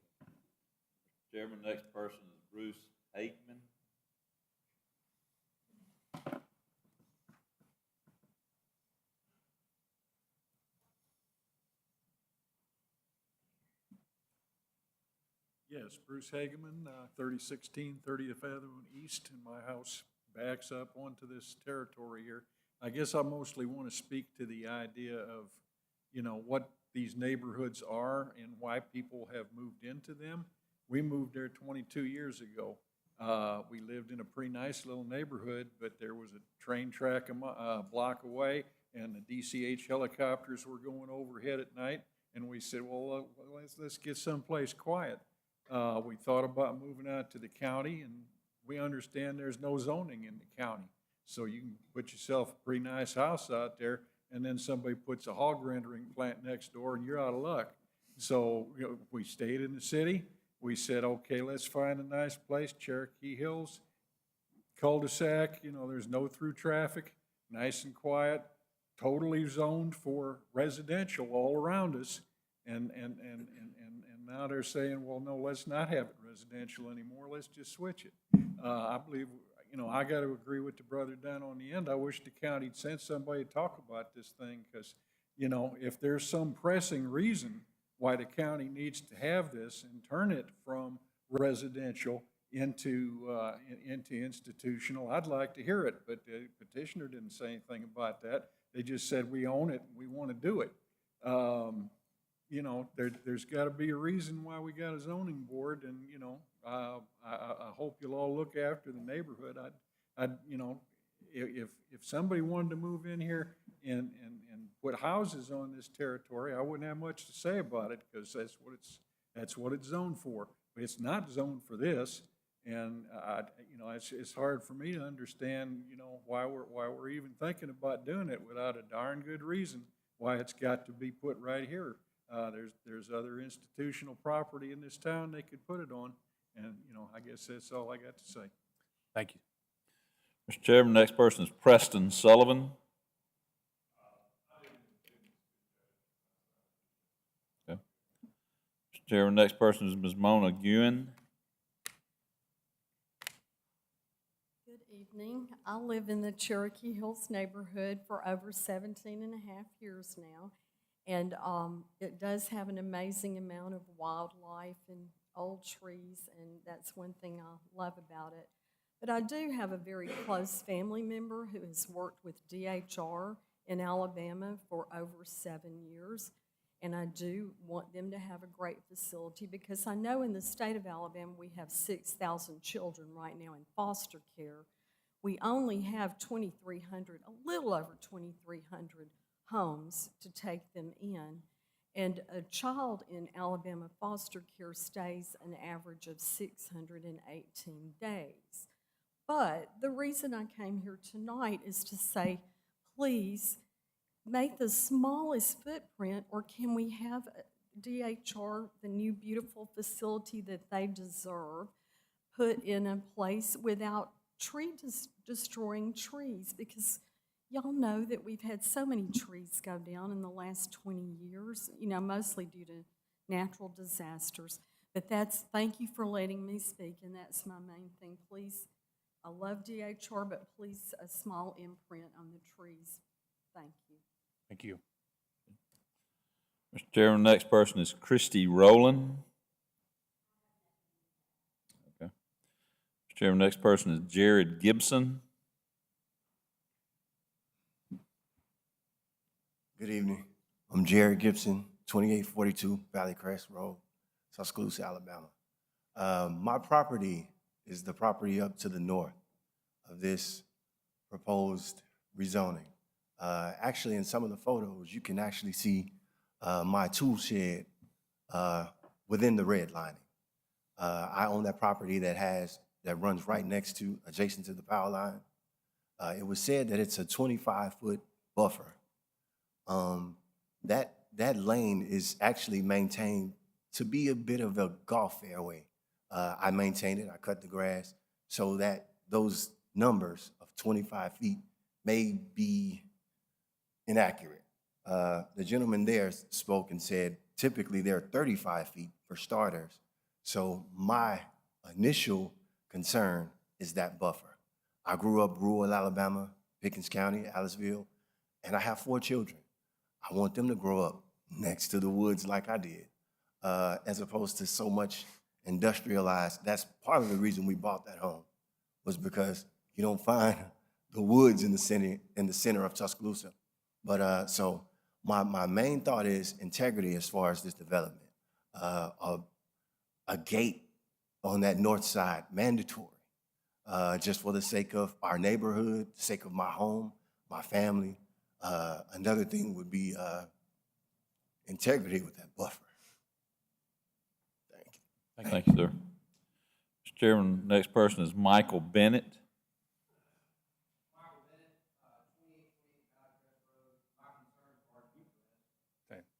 Chairman, next person is Bruce Hageman. Yes, Bruce Hageman, 3016 30th Avenue East, and my house backs up onto this territory here. I guess I mostly want to speak to the idea of, you know, what these neighborhoods are and why people have moved into them. We moved there 22 years ago. We lived in a pretty nice little neighborhood, but there was a train track a block away, and the DCH helicopters were going overhead at night, and we said, well, let's get someplace quiet. We thought about moving out to the county, and we understand there's no zoning in the county. So you can put yourself a pretty nice house out there, and then somebody puts a hog rendering plant next door, and you're out of luck. So we stayed in the city. We said, okay, let's find a nice place, Cherokee Hills, cul-de-sac, there's no through traffic, nice and quiet, totally zoned for residential all around us. And now they're saying, well, no, let's not have it residential anymore. Let's just switch it. I believe, I got to agree with the brother down on the end. I wish the county'd sent somebody to talk about this thing because, if there's some pressing reason why the county needs to have this and turn it from residential into institutional, I'd like to hear it. But the petitioner didn't say anything about that. They just said, we own it and we want to do it. There's got to be a reason why we got a zoning board, and I hope you'll all look after the neighborhood. If somebody wanted to move in here and put houses on this territory, I wouldn't have much to say about it because that's what it's zoned for. But it's not zoned for this, and it's hard for me to understand why we're even thinking about doing it without a darn good reason why it's got to be put right here. There's other institutional property in this town they could put it on, and I guess that's all I got to say. Thank you. Mr. Chairman, next person is Preston Sullivan. Okay. Mr. Chairman, next person is Ms. Mona Guin. Good evening. I live in the Cherokee Hills neighborhood for over 17 and a half years now. And it does have an amazing amount of wildlife and old trees, and that's one thing I love about it. But I do have a very close family member who has worked with DHR in Alabama for over 7 years. And I do want them to have a great facility because I know in the state of Alabama, we have 6,000 children right now in foster care. We only have 2,300, a little over 2,300 homes to take them in. And a child in Alabama foster care stays an average of 618 days. But the reason I came here tonight is to say, please, make the smallest footprint, or can we have DHR, the new beautiful facility that they deserve, put in a place without destroying trees? Because y'all know that we've had so many trees go down in the last 20 years, you know, mostly due to natural disasters. But thank you for letting me speak, and that's my main thing. Please, I love DHR, but please, a small imprint on the trees. Thank you. Thank you. Mr. Chairman, the next person is Christy Rowland. Okay. Mr. Chairman, the next person is Jared Gibson. Good evening. I'm Jared Gibson, 2842 Valley Crest Road, Tuscaloosa, Alabama. My property is the property up to the north of this proposed rezoning. Actually, in some of the photos, you can actually see my tool shed within the red lining. I own that property that runs right next to, adjacent to the power line. It was said that it's a 25-foot buffer. That lane is actually maintained to be a bit of a golf fairway. I maintain it, I cut the grass, so that those numbers of 25 feet may be inaccurate. The gentleman there spoke and said, typically they're 35 feet for starters. So my initial concern is that buffer. I grew up rural Alabama, Pickens County, Aliceville, and I have 4 children. I want them to grow up next to the woods like I did, as opposed to so much industrialized. That's part of the reason we bought that home, was because you don't find the woods in the center of Tuscaloosa. But so my main thought is integrity as far as this development. A gate on that north side, mandatory, just for the sake of our neighborhood, the sake of my home, my family. Another thing would be integrity with that buffer. Thank you. Thank you, sir. Mr. Chairman, next person is Michael Bennett.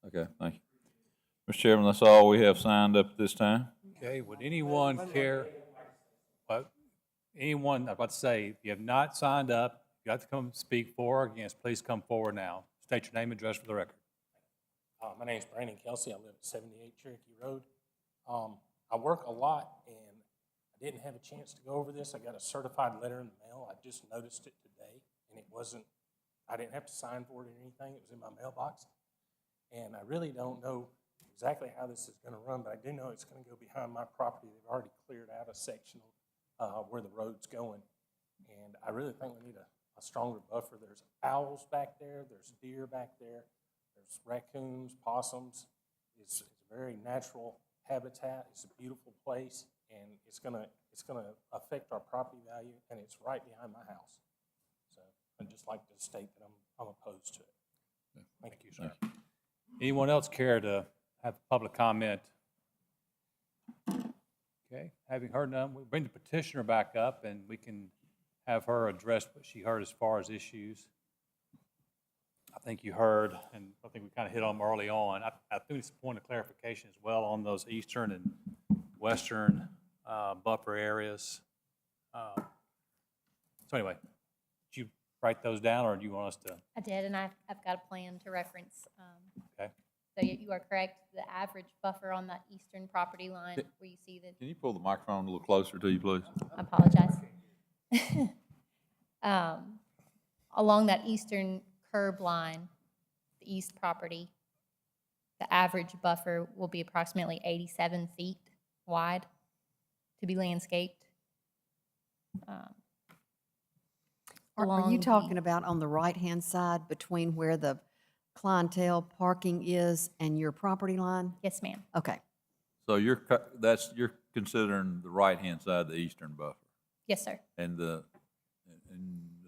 Okay, thank you. Mr. Chairman, that's all we have signed up at this time. Okay, would anyone care, anyone, I'm about to say, if you have not signed up, you have to come speak for or against, please come forward now. State your name and address for the record. My name is Brandon Kelsey. I live at 78 Cherokee Road. I work a lot, and I didn't have a chance to go over this. I got a certified letter in the mail. I just noticed it today, and I didn't have to sign for it or anything. It was in my mailbox. And I really don't know exactly how this is going to run, but I do know it's going to go behind my property. They've already cleared out a section where the road's going. And I really think we need a stronger buffer. There's owls back there. There's deer back there. There's raccoons, possums. It's a very natural habitat. It's a beautiful place, and it's gonna affect our property value, and it's right behind my house. So I'd just like to state that I'm opposed to it. Thank you, sir. Anyone else care to have public comment? Okay, having heard none, we'll bring the petitioner back up and we can have her address what she heard as far as issues. I think you heard, and I think we kind of hit on them early on. I think it's a point of clarification as well on those eastern and western buffer areas. So anyway, did you write those down, or do you want us to? I did, and I've got a plan to reference. Okay. So you are correct. The average buffer on that eastern property line where you see the. Can you pull the microphone a little closer to you, please? I apologize. Along that eastern curb line, the east property, the average buffer will be approximately 87 feet wide to be landscaped. Are you talking about on the right-hand side between where the clientele parking is and your property line? Yes, ma'am. Okay. So you're considering the right-hand side, the eastern buffer, Yes, sir. and the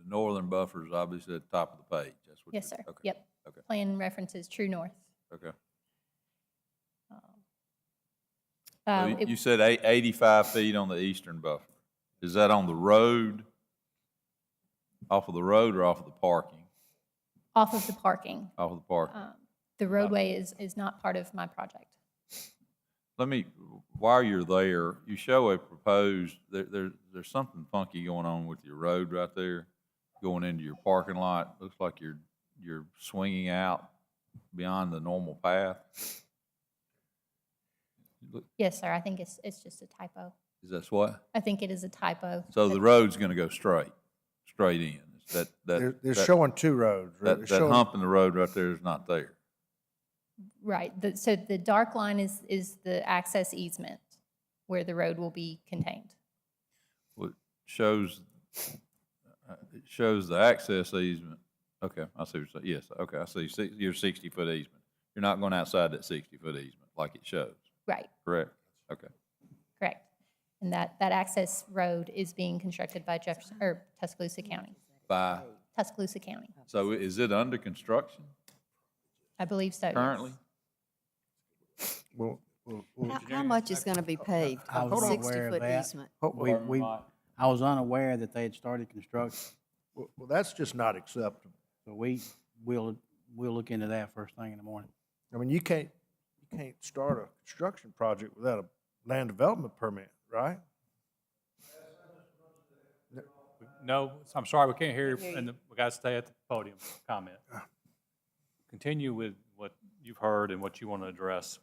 northern buffer is obviously at the top of the page. That's what. Yes, sir. Okay. Yep. Okay. Plan references true north. Okay. Uh, So it- you said 85 feet on the eastern buffer. Is that on the road, off of the road, or off of the parking? Off of the parking. Off of the parking. The roadway is not part of my project. While you're there, you show a proposed, there's something funky going on with your road right there, going into your parking lot. Looks like you're swinging out beyond the normal path. Yes, sir. I think it's just a typo. Is that what? I think it is a typo. So the road's gonna go straight in. They're showing two roads. right? That They're showing- hump in the road right there is not there. Right. So the dark line is the access easement where the road will be contained. Well, it shows the access easement. Okay, I see what you're saying. Yes, okay, I see. Your 60-foot easement. You're not going outside that 60-foot easement like it shows. Right. Correct? Okay. Correct. And that access road is being constructed by Tuscaloosa County. By? Tuscaloosa County. So is it under construction I believe so. yes. currently? How much is going to be paved? I A was aware of 60-foot that. easement? I was unaware that they had started construction, Well, that's just not acceptable. so we'll look into that first thing in the morning. I mean, you can't start a construction project without a land development permit, right? No, I'm sorry, we can't hear you, and we got to stay at the podium, comment. Continue with what you've heard and what you want to address.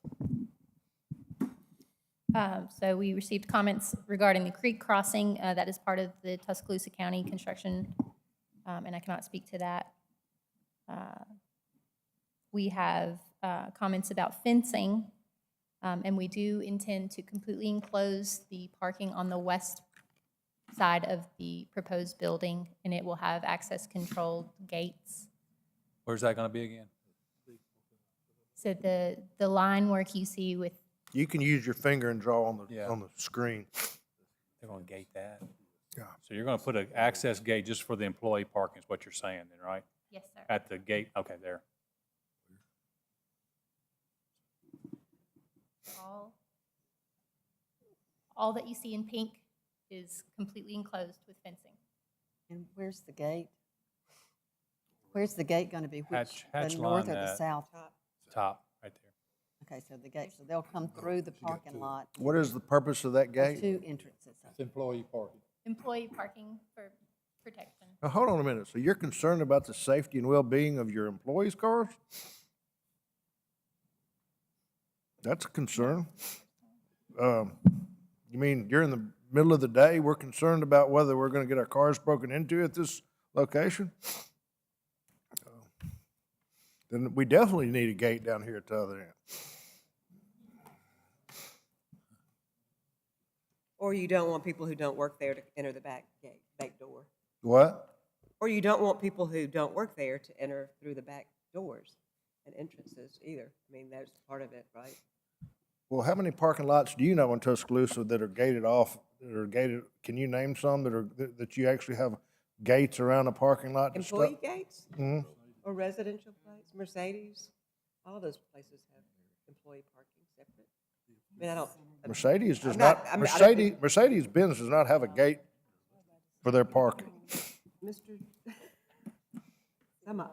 So we received comments regarding the creek crossing. That is part of the Tuscaloosa County construction, and I cannot speak to that. We have comments about fencing, and we do intend to completely enclose the parking on the west side of the proposed building, and it will have access-controlled gates. Where's that going to be again? So the line work you see with You can use your finger and draw on the screen. They're going to gate that? Yeah. So you're going to put an access gate just for the employee parking is what you're saying then, right? Yes, sir. At the gate, okay, there. all that you see in pink is completely enclosed with fencing. And where's the gate? Where's the gate going to be? Which, Hatch the north or line the at south? Top, right there. Okay, so the gate, so they'll come through the parking lot. What is the purpose of that There's gate? two entrances. It's employee parking. Employee parking for protection. Now, hold on a minute. So you're concerned about the safety and well-being of your employees' cars? That's a concern. You mean during the middle of the day, we're concerned about whether we're going to get our cars broken into at this location? Then we definitely need a gate down here at the other end. Or you don't want people who don't work there to enter the back gate, back door. What? Or you don't want people who don't work there to enter through the back doors and entrances either. I mean, that's part of it, right? Well, how many parking lots do you know in Tuscaloosa that are gated off, that are gated? Can you name some that you actually have gates around the parking lot? to stop- Employee gates? Mhm. Or residential place, Mercedes, all those places have employee parking separate. I mean, I don't. Mercedes does I'm not, I mean, I don't think- Mercedes-Benz does not have a gate for their parking. Mr. Come on.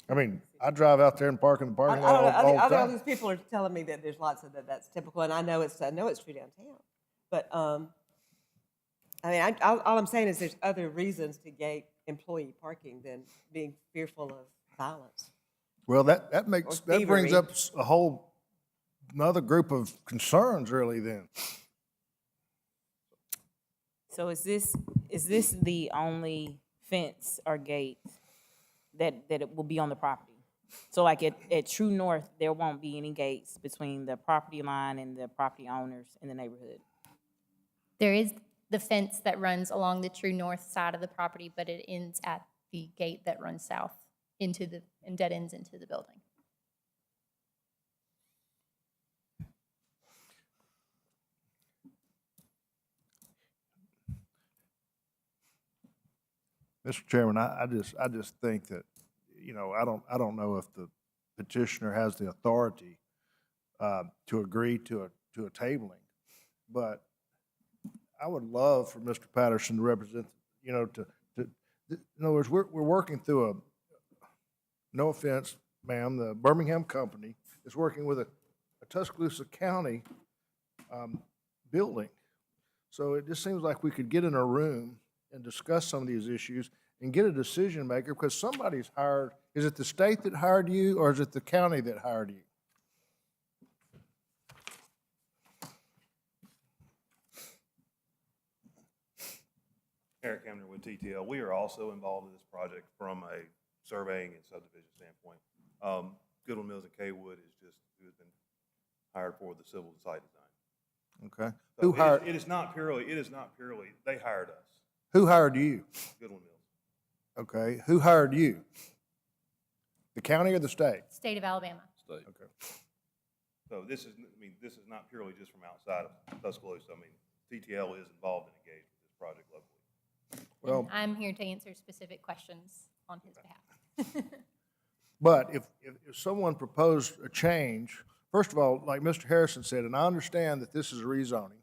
I mean, I drive out there and park in the I parking don't lot know, all the I know time. these people are telling me that there's lots of that's typical, and I know it's true downtown. But, I mean, all I'm saying is there's other reasons to gate employee parking than being fearful of violence. Well, that Or brings thievery. up a whole another group of concerns really then. So is this the only fence or gate that it will be on the property? So like at True North, there won't be any gates between the property line and the property owners in the neighborhood? There is the fence that runs along the true north side of the property, but it ends at the gate that runs south and dead ends into the building. Mr. Chairman, I just think that, I don't know if the petitioner has the authority to agree to a tabling, but I would love for Mr. Patterson to represent, in other words, we're working through no offense, ma'am, the Birmingham company is working with a Tuscaloosa County building. So it just seems like we could get in a room and discuss some of these issues and get a decision maker, because somebody's hired. Is it the state that hired you, or is it the county that hired you? Eric Hamner with TTL. We are also involved in this project from a surveying and subdivision standpoint. Goodwin Mills and Kaywood who has been hired for the civil and site design. Okay. So Who hired? It is not purely, they hired us. Who hired you? Goodwin Mills. Okay. Who hired you? The county or the state? State of Alabama. State. Okay. So this is not purely just from outside of Tuscaloosa. TTL is involved and engaged with this project locally. Well, I'm here to answer specific questions on his behalf. but if someone proposed a change, first of all, like Mr. Harrison said, and I understand that this is a rezoning,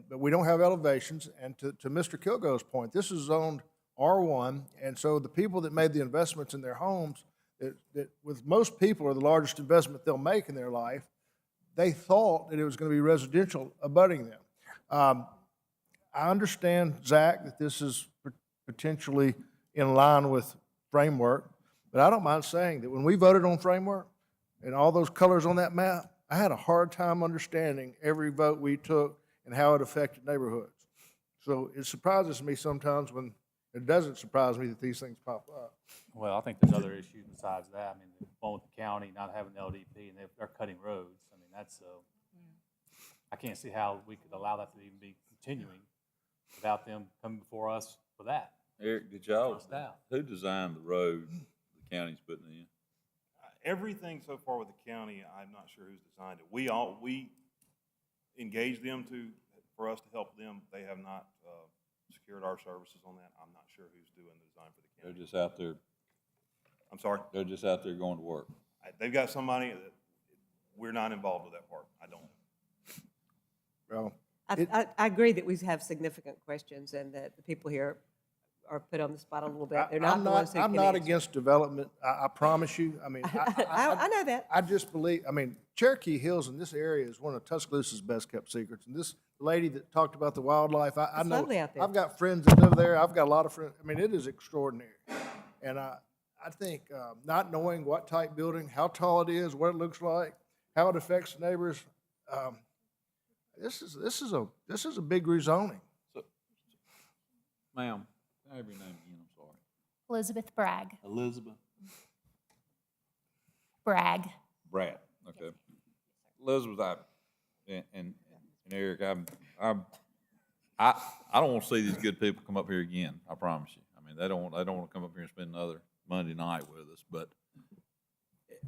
but we don't have elevations, and to Mr. Kilgo's point, this is zoned R1, and so the people that made the investments in their homes, that with most people are the largest investment they'll make in their life, they thought that it was going to be residential abutting them. I understand, Zach, that this is potentially in line with framework, but I don't mind saying that when we voted on framework and all those colors on that map, I had a hard time understanding every vote we took and how it affected neighborhoods. So it surprises me sometimes when it doesn't surprise me that these things pop up. Well, I think there's other issues besides that. The one with the county not having LDP, and they're cutting roads. That's I can't see how we could allow that to even be continuing without them coming before us for that. Eric, who designed the road the county's putting in? Everything so far with the county, I'm not sure who's designed it. We engaged them for us to help them. They have not secured our services on that. I'm not sure who's doing the design for the county. They're just out there. I'm sorry? They're just out there going to work. They've got somebody that we're not involved with that part. I don't know. Well, I agree that we have significant questions and that the people here are put on the spot a little bit. They're not the ones who I'm can not answer. against development. I promise you. I know that. I just believe, Cherokee Hills in this area is one of Tuscaloosa's best kept secrets. And this lady that talked about the wildlife, I know, lovely out there. I've got friends that live there. I've got a lot of friends. It is extraordinary. And I think not knowing what type building, how tall it is, what it looks like, how it affects neighbors, this is a big rezoning. So, ma'am, can I have your name again? I'm sorry. Elizabeth Bragg. Elizabeth Bragg. Brad. Okay. Elizabeth, and Eric, I don't want to see these good people come up here again. I promise you. They don't want to come up here and spend another Monday night with us. But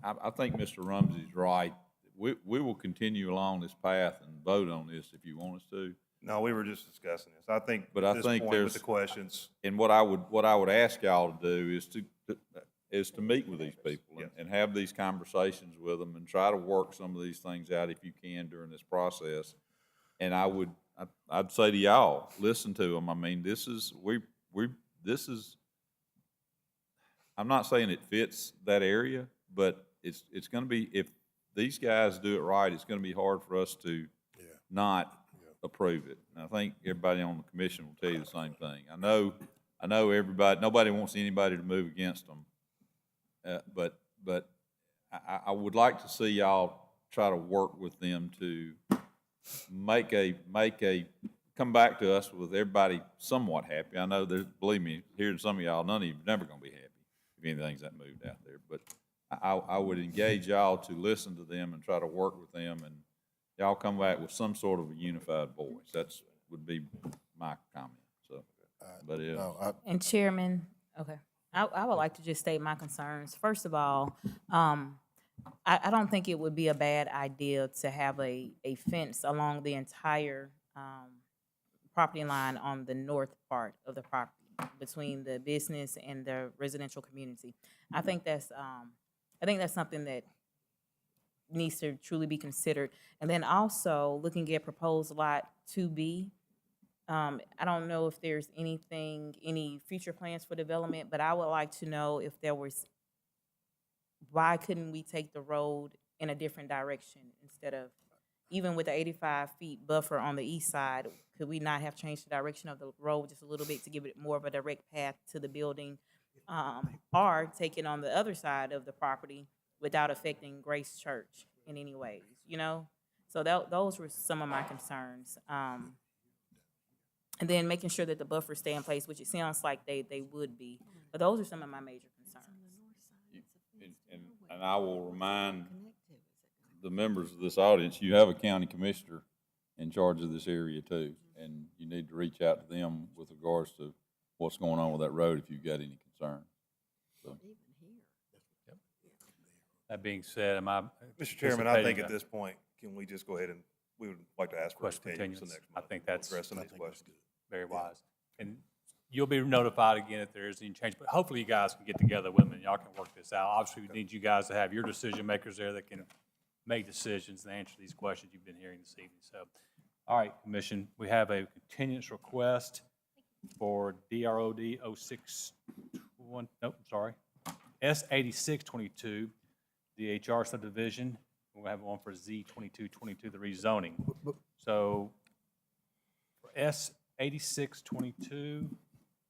I think Mr. Rumsey's right. We will continue along this path and vote on this if you want us to. No, we were just discussing this. I think But at I this think point there's with the questions. And what I would ask y'all to do is to meet with these people and have these conversations with them and try to work some of these things out if you can during this process. And I'd say to y'all, listen to them. This is I'm not saying it fits that area, but it's going to be, if these guys do it right, it's going to be hard for us to not approve it. And I think everybody on the commission will tell you the same thing. I know nobody wants anybody to move against them, but I would like to see y'all try to work with them to come back to us with everybody somewhat happy. I know believe me, hearing some of y'all, none of you are never going to be happy if anything's that moved out there. But I would engage y'all to listen to them and try to work with them, and y'all come back with some sort of a unified voice. That's would be my comment. So, but and Chairman, okay. I would like to just state my concerns. First of all, I don't think it would be a bad idea to have a fence along the entire property line on the north part of the property between the business and the residential community. I think that's something that needs to truly be considered. And then also looking at proposed lot 2B. I don't know if there's any future plans for development, but I would like to know if there was, why couldn't we take the road in a different direction instead of, even with the 85 feet buffer on the east side, could we not have changed the direction of the road just a little bit to give it more of a direct path to the building? Or take it on the other side of the property without affecting Grace Church in any ways, you know? So those were some of my concerns. And then making sure that the buffers stay in place, which it sounds like they would be. But those are some of my major concerns. And I will remind the members of this audience, you have a county commissioner in charge of this area too. And you need to reach out to them with regards to what's going on with that road if you've got any concerns. So. That being said, am I? Mr. Chairman, I think at this point, can we just go ahead and, we would like to ask for a Question continuance the continuance. next month. I think that's Address some of these questions. very wise. And you'll be notified again if there is any change, but hopefully you guys can get together with them and y'all can work this out. Obviously, we need you guys to have your decision makers there that can make decisions and answer these questions you've been hearing this evening. So, all right, Commission, we have a continuance request for DROD 0621, nope, I'm sorry, S8622, DHR subdivision. We'll have one for Z2222, the rezoning. So for S8622,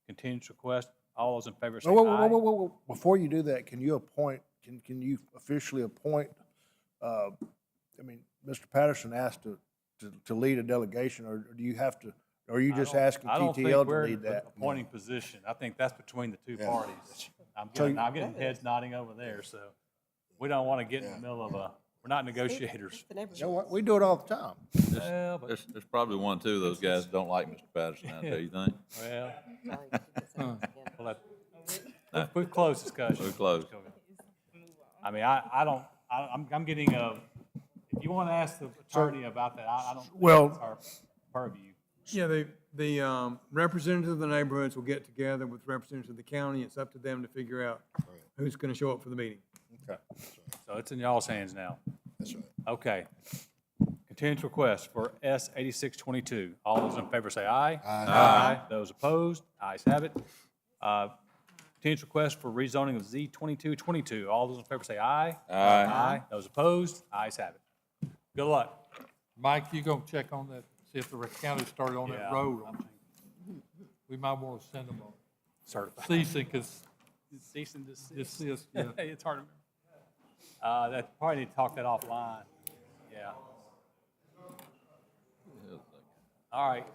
continuance request, all those in favor say aye. Whoa. Before you do that, can you officially appoint, I mean, Mr. Patterson asked to lead a delegation, or do you have to, or are you just asking I don't think TTL to we're lead that? appointing position. I think that's between the two parties. I'm So getting heads nodding over there, so we don't want to get in the middle of we're not negotiators. You know what, we do it all the time. Well, but, There's probably one or two of those guys that don't like Mr. Patterson out there, you think? well, we've closed discussion. We're closed. I mean, I'm getting if you want to ask the attorney about that, I don't think it's our purview. Yeah, the representatives of the neighborhoods will get together with representatives of the county. It's up to them to figure out who's going to show up for the meeting. Okay. So it's in y'all's hands now. That's right. Okay. Continuance request for S8622. All those in favor say aye. Aye. Those opposed, ayes have it. Continuance request for rezoning of Z2222. All those in favor say aye. Aye. Those opposed, ayes have it. Good luck. Mike, you gonna check on that, see if the county started on that road. We might want to send them a certified ceasing, because cease and desist. Desist, yeah. It's hard to remember. That probably need to talk that offline. Yeah. All right.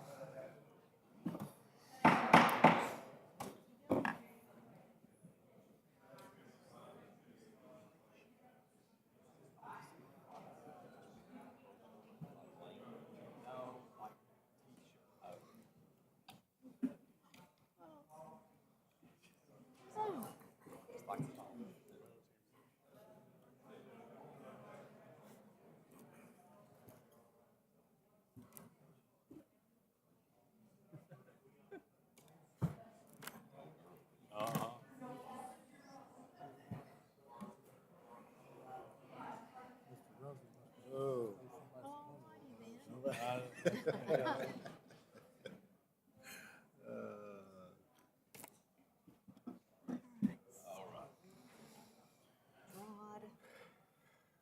Rod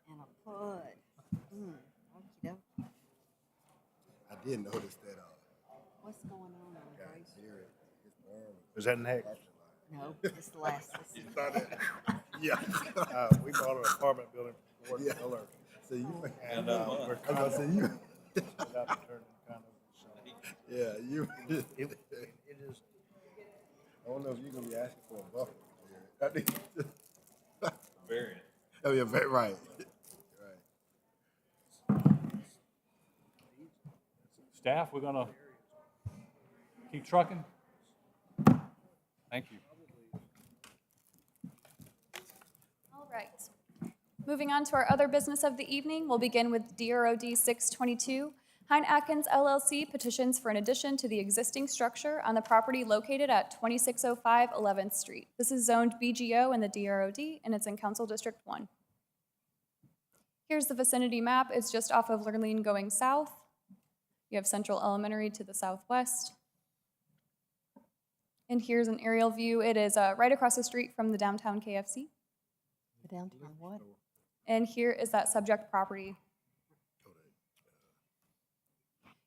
and a pud. Okey-doke. I did notice that. What's going on Grace? Is that next? No, it's the last. You saw that? Yeah. We bought an apartment building for $4. So you, And we're kind of, yeah, you. it is. I don't know if you're gonna be asking for a buffer. Variant. Oh, yeah, right. Right. Staff, we're gonna keep trucking. Thank you. right. Moving on to our other business of the evening, we'll begin with DROD 622. Hein Atkins LLC petitions for an addition to the existing structure on the property located at 2605 11th Street. This is zoned BGO in the DROD, and it's in Council District 1. Here's the vicinity map. It's just off of Lurleen going south. You have Central Elementary to the southwest. And here's an aerial view. It is right across the street from the downtown KFC. The downtown what? And here is that subject property.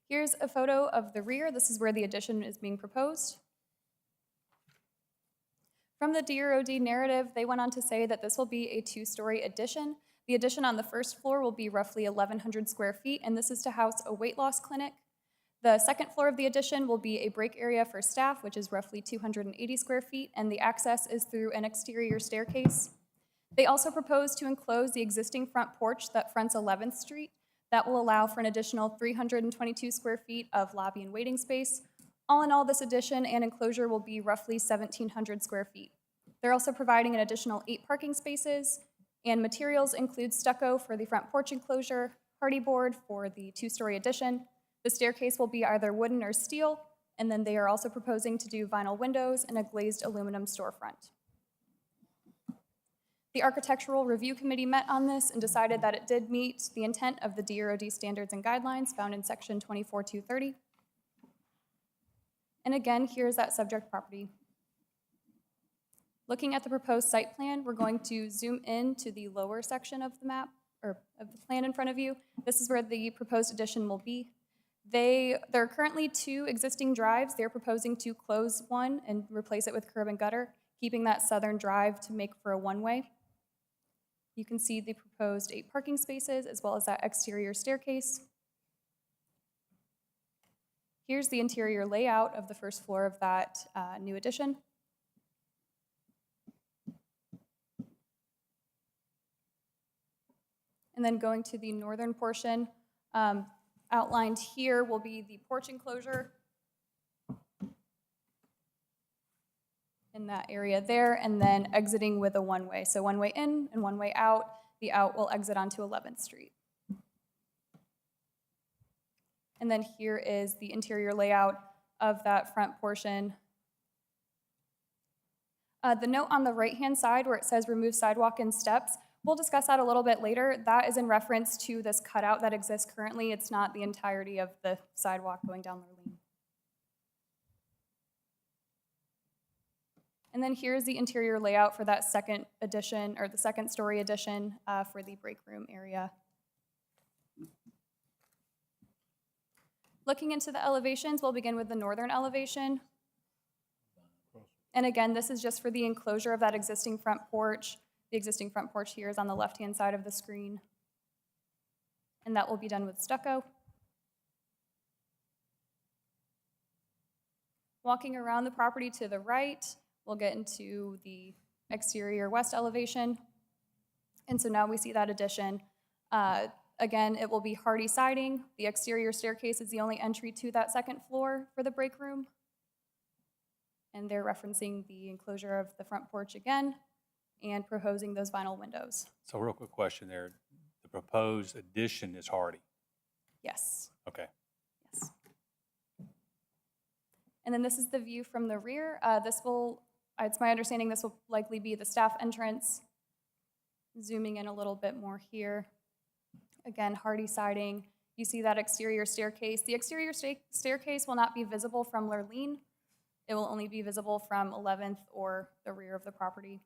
Here's a photo of the rear. This is where the addition is being proposed. From the DROD narrative, they went on to say that this will be a 2-story addition. The addition on the first floor will be roughly 1,100 square feet, and this is to house a weight loss clinic. The second floor of the addition will be a break area for staff, which is roughly 280 square feet, and the access is through an exterior staircase. They also propose to enclose the existing front porch that fronts 11th Street. That will allow for an additional 322 square feet of lobby and waiting space. All in all, this addition and enclosure will be roughly 1,700 square feet. They're also providing an additional 8 parking spaces, and materials include stucco for the front porch enclosure, hardy board for the 2-story addition. The staircase will be either wooden or steel, and then they are also proposing to do vinyl windows and a glazed aluminum storefront. The Architectural Review Committee met on this and decided that it did meet the intent of the DROD standards and guidelines found in section 24230. And again, here's that subject property. Looking at the proposed site plan, we're going to zoom in to the lower section of the map, or of the plan in front of you. This is where the proposed addition will be. There are currently 2 existing drives. They're proposing to close one and replace it with curb and gutter, keeping that southern drive to make for a one-way. You can see the proposed 8 parking spaces as well as that exterior staircase. Here's the interior layout of the first floor of that new addition. And then going to the northern portion, outlined here will be the porch enclosure in that area there, and then exiting with a one-way. So one-way in and one-way out. The out will exit onto 11th Street. And then here is the interior layout of that front portion. The note on the right-hand side where it says remove sidewalk and steps, we'll discuss that a little bit later. That is in reference to this cutout that exists currently. It's not the entirety of the sidewalk going down Lurleen. And then here's the interior layout for that second addition, or the second story addition for the break room area. Looking into the elevations, we'll begin with the northern elevation. And again, this is just for the enclosure of that existing front porch. The existing front porch here is on the left-hand side of the screen. And that will be done with stucco. Walking around the property to the right, we'll get into the exterior west elevation. And so now we see that addition. Again, it will be hardy siding. The exterior staircase is the only entry to that second floor for the break room. And they're referencing the enclosure of the front porch again and proposing those vinyl windows. So real quick question there. The proposed addition is hardy? Yes. Okay. Yes. And then this is the view from the rear. It's my understanding this will likely be the staff entrance. Zooming in a little bit more here. Again, hardy siding. You see that exterior staircase. The exterior staircase will not be visible from Lurleen. It will only be visible from 11th or the rear of the property.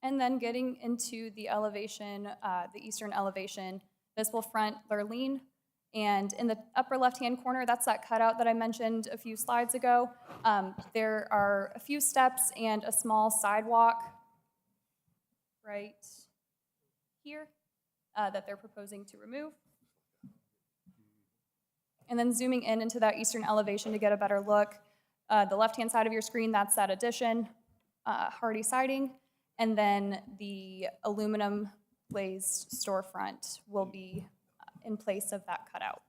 And then getting into the elevation, the eastern elevation, this will front Lurleen. And in the upper left-hand corner, that's that cutout that I mentioned a few slides ago. There are a few steps and a small sidewalk right here that they're proposing to remove. And then zooming in into that eastern elevation to get a better look. The left-hand side of your screen, that's that addition, hardy siding. And then the aluminum glazed storefront will be in place of that cutout.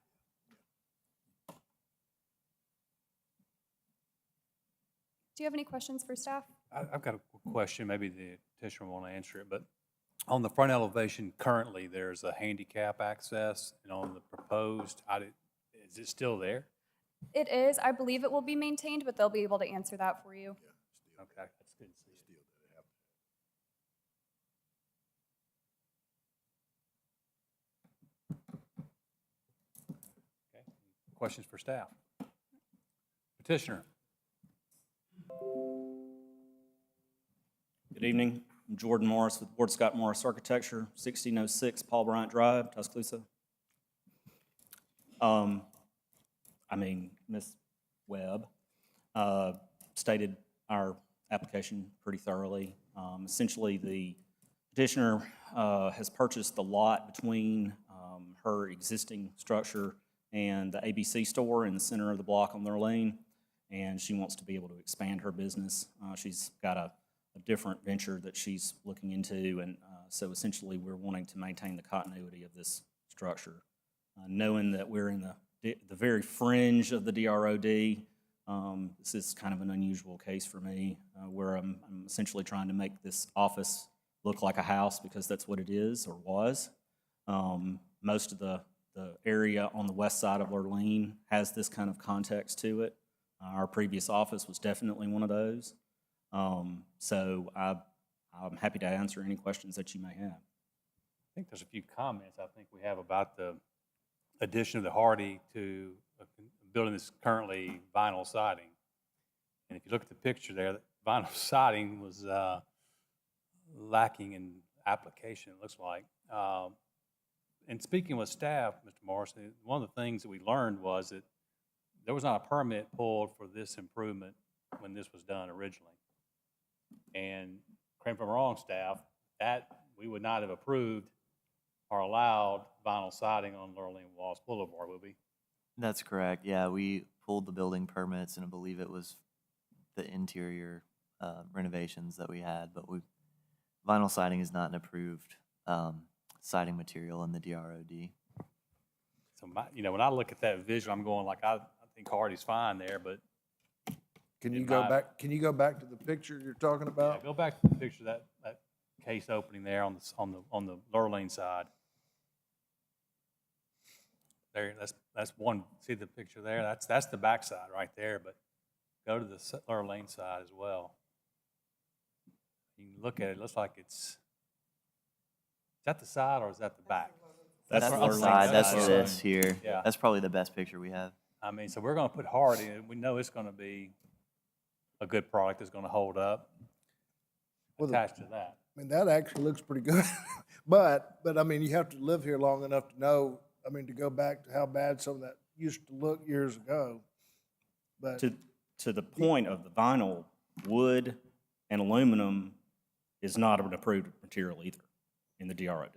Do you have any questions for staff? I've got a question, maybe the petitioner won't answer it, but on the front elevation currently, there's a handicap access, and on the proposed, is it still there? It is. I believe it will be maintained, but they'll be able to answer that for you. Okay, that's good to see. Okay, questions for staff? Petitioner. Good evening. I'm Jordan Morris with Ward Scott Morris Architecture, 1606 Paul Bryant Drive, Tuscaloosa. Ms. Webb stated our application pretty thoroughly. Essentially, the petitioner has purchased the lot between her existing structure and the ABC store in the center of the block on their lane, and she wants to be able to expand her business. She's got a different venture that she's looking into, and so essentially we're wanting to maintain the continuity of this structure. Knowing that we're in the very fringe of the DROD, this is kind of an unusual case for me, where I'm essentially trying to make this office look like a house, because that's what it is or was. Most of the area on the west side of Lurleen has this kind of context to it. Our previous office was definitely one of those. So I'm happy to answer any questions that you may have. I think there's a few comments I think we have about the addition of the Hardy to a building that's currently vinyl siding. And if you look at the picture there, the vinyl siding was lacking in application, it looks like. And speaking with staff, Mr. Morrison, one of the things that we learned was that there was not a permit pulled for this improvement when this was done originally. And correct me if I'm wrong, staff, that we would not have approved or allowed vinyl siding on Lurleen Wallace Boulevard, would we? That's correct. Yeah, we pulled the building permits, and I believe it was the interior renovations that we had, but vinyl siding is not an approved siding material in the DROD. So when I look at that visual, I'm going like, I think Hardy's fine there, but Can you go back to the picture you're talking about? yeah, go back to the picture that case opening there on the Lurleen side. There, that's one. See the picture there? That's the back side right there. But go to the Lurleen side as well. You can look at it. It looks like it's. Is that the side or is that the back? That's the side. That's this here. Yeah. That's probably the best picture we have. I mean, so we're going to put Hardy, and we know it's going to be a good product that's going to hold up. Attached to that. I mean, that actually looks pretty good. but I mean, you have to live here long enough to know, I mean, to go back to how bad some of that used to look years ago. But To the point of the vinyl, wood and aluminum is not an approved material either in the DROD.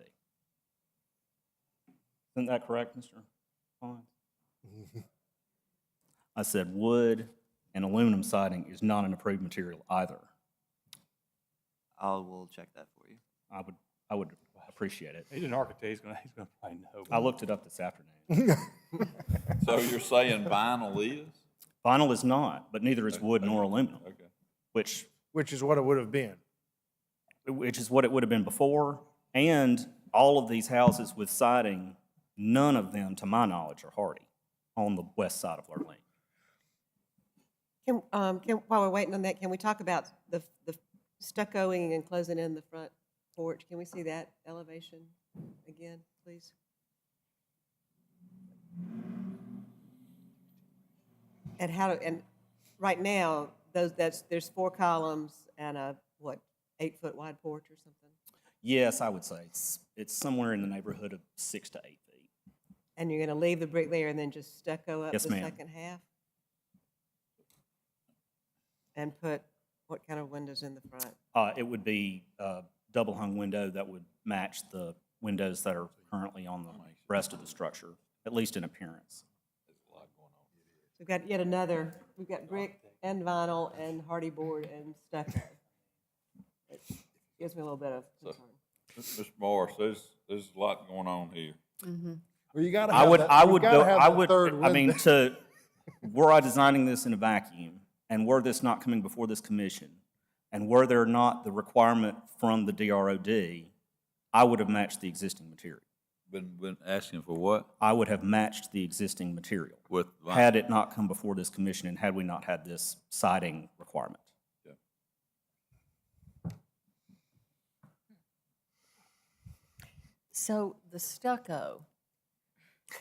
Isn't that correct, Mr. Collins? I said wood and aluminum siding is not an approved material either. I will check that for you. I would appreciate it. He's an architect. He's going to probably know. I looked it up this afternoon. So you're saying vinyl is? Vinyl is not, but neither is wood nor aluminum. Okay. which is what it would have been. Which is what it would have been before, and all of these houses with siding, none of them, to my knowledge, are Hardy on the west side of Lurleen. While we're waiting on that, can we talk about the stuccoing and closing in the front porch? Can we see that elevation again, please? And right now, there's 4 columns and a 8-foot wide porch or something? Yes, I would say it's somewhere in the neighborhood of 6 to 8 feet. And you're going to leave the brick there and then just stucco up Yes, the ma'am. second half? And put what kind of windows in the front? It would be a double hung window that would match the windows that are currently on the rest of the structure, at least in appearance. So we've got we've got brick and vinyl and hardy board and stucco. It gives me a little bit of concern. Mr. Morris, there's a lot going on here. Mm-hmm. Well, you got to. Were I designing this in a vacuum, and were this not coming before this commission, and were there not the requirement from the DROD, I would have matched the existing material. Been asking for what? I would have matched the existing material. With vinyl. Had it not come before this commission and had we not had this siding requirement. So the stucco,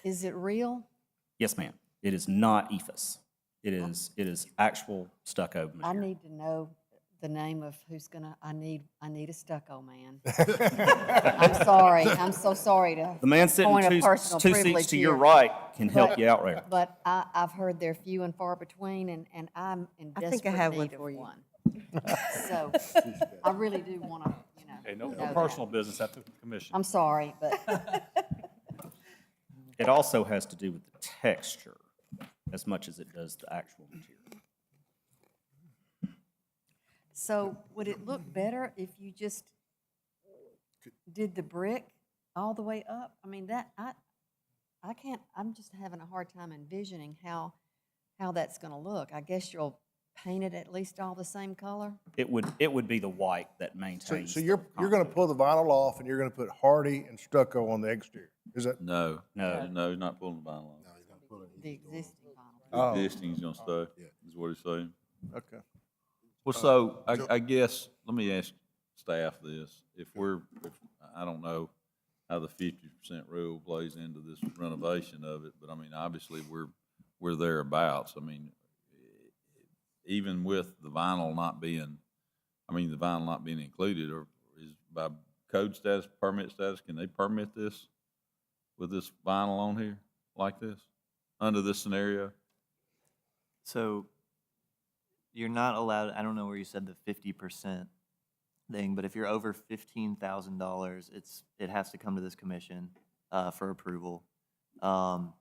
is it real? Yes, ma'am. It is not EFS. It is actual stucco I material. need to know the name of who's gonna, I need a stucco man. I'm so sorry to. The man sitting point of two personal seats privilege to your here. right can help But- you out there. But I've heard they're few and far between, and I'm in I think I desperate have one need of for you. one. So, I really do wanna, Okay, no know that. personal business at the commission. I'm sorry, but It also has to do with the texture as much as it does the actual material. so would it look better if you just did the brick all the way up? I mean, that, I can't, I'm just having a hard time envisioning how that's gonna look. I guess you'll paint it at least all the same color? It would be the white that So, maintains. so you're gonna pull the vinyl off and you're gonna put hardy and stucco on the exterior? Is that? No. No. No, he's not pulling the vinyl off. The existing vinyl. Oh. The existing's gonna stay, is what he's saying. Okay. Well, so I guess, let me ask staff this. If I don't know how the 50% rule plays into this renovation of it, but I mean, obviously, we're thereabouts. I mean, even with the vinyl not being included, or is by code status, permit status, can they permit this with this vinyl on here like this, under this scenario? So you're not allowed, I don't know where you said the 50% thing, but if you're over $15,000, it has to come to this commission for approval. And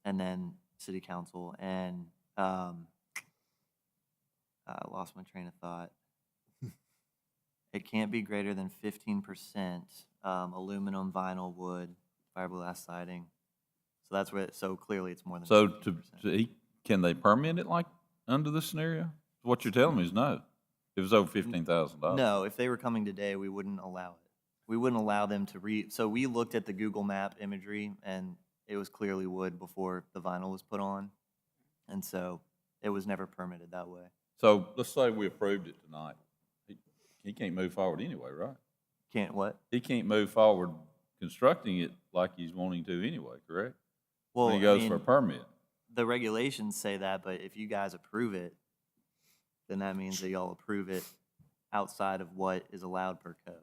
then city council, and I lost my train of thought. It can't be greater than 15% aluminum, vinyl, wood, fiberglass siding. So that's where, so clearly it's more than. So 15%. can they permit it like under this scenario? What you're telling me is no. If it's over $15,000. No, if they were coming today, we wouldn't allow it. We wouldn't allow them to so we looked at the Google Map imagery, and it was clearly wood before the vinyl was put on. And so it was never permitted that way. So let's say we approved it tonight. He can't move forward anyway, right? Can't what? He can't move forward constructing it like he's wanting to anyway, correct? Well, When he goes for a permit. The regulations say that, but if you guys approve it, then that means that y'all approve it outside of what is allowed per code.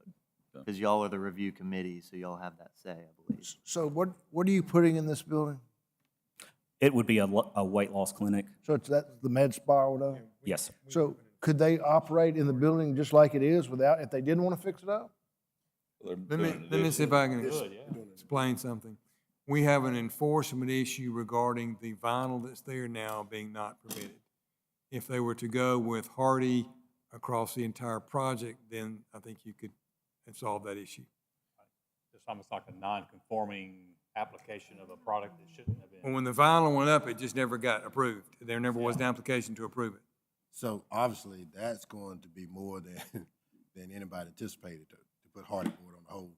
Because y'all are the review committee, so y'all have that say, I believe. So what are you putting in this building? It would be a weight loss clinic. So that's the med spa or whatever? Yes. So could they operate in the building just like it is without, if they didn't want to fix it up? Let me see if I can explain something. We have an enforcement issue regarding the vinyl that's there now being not permitted. If they were to go with hardy across the entire project, then I think you could solve that issue. It's almost like a non-conforming application of a product that shouldn't have been. Well, when the vinyl went up, it just never got approved. There never was an application to approve it. So obviously, that's going to be more than anybody anticipated to put hardy board on the whole.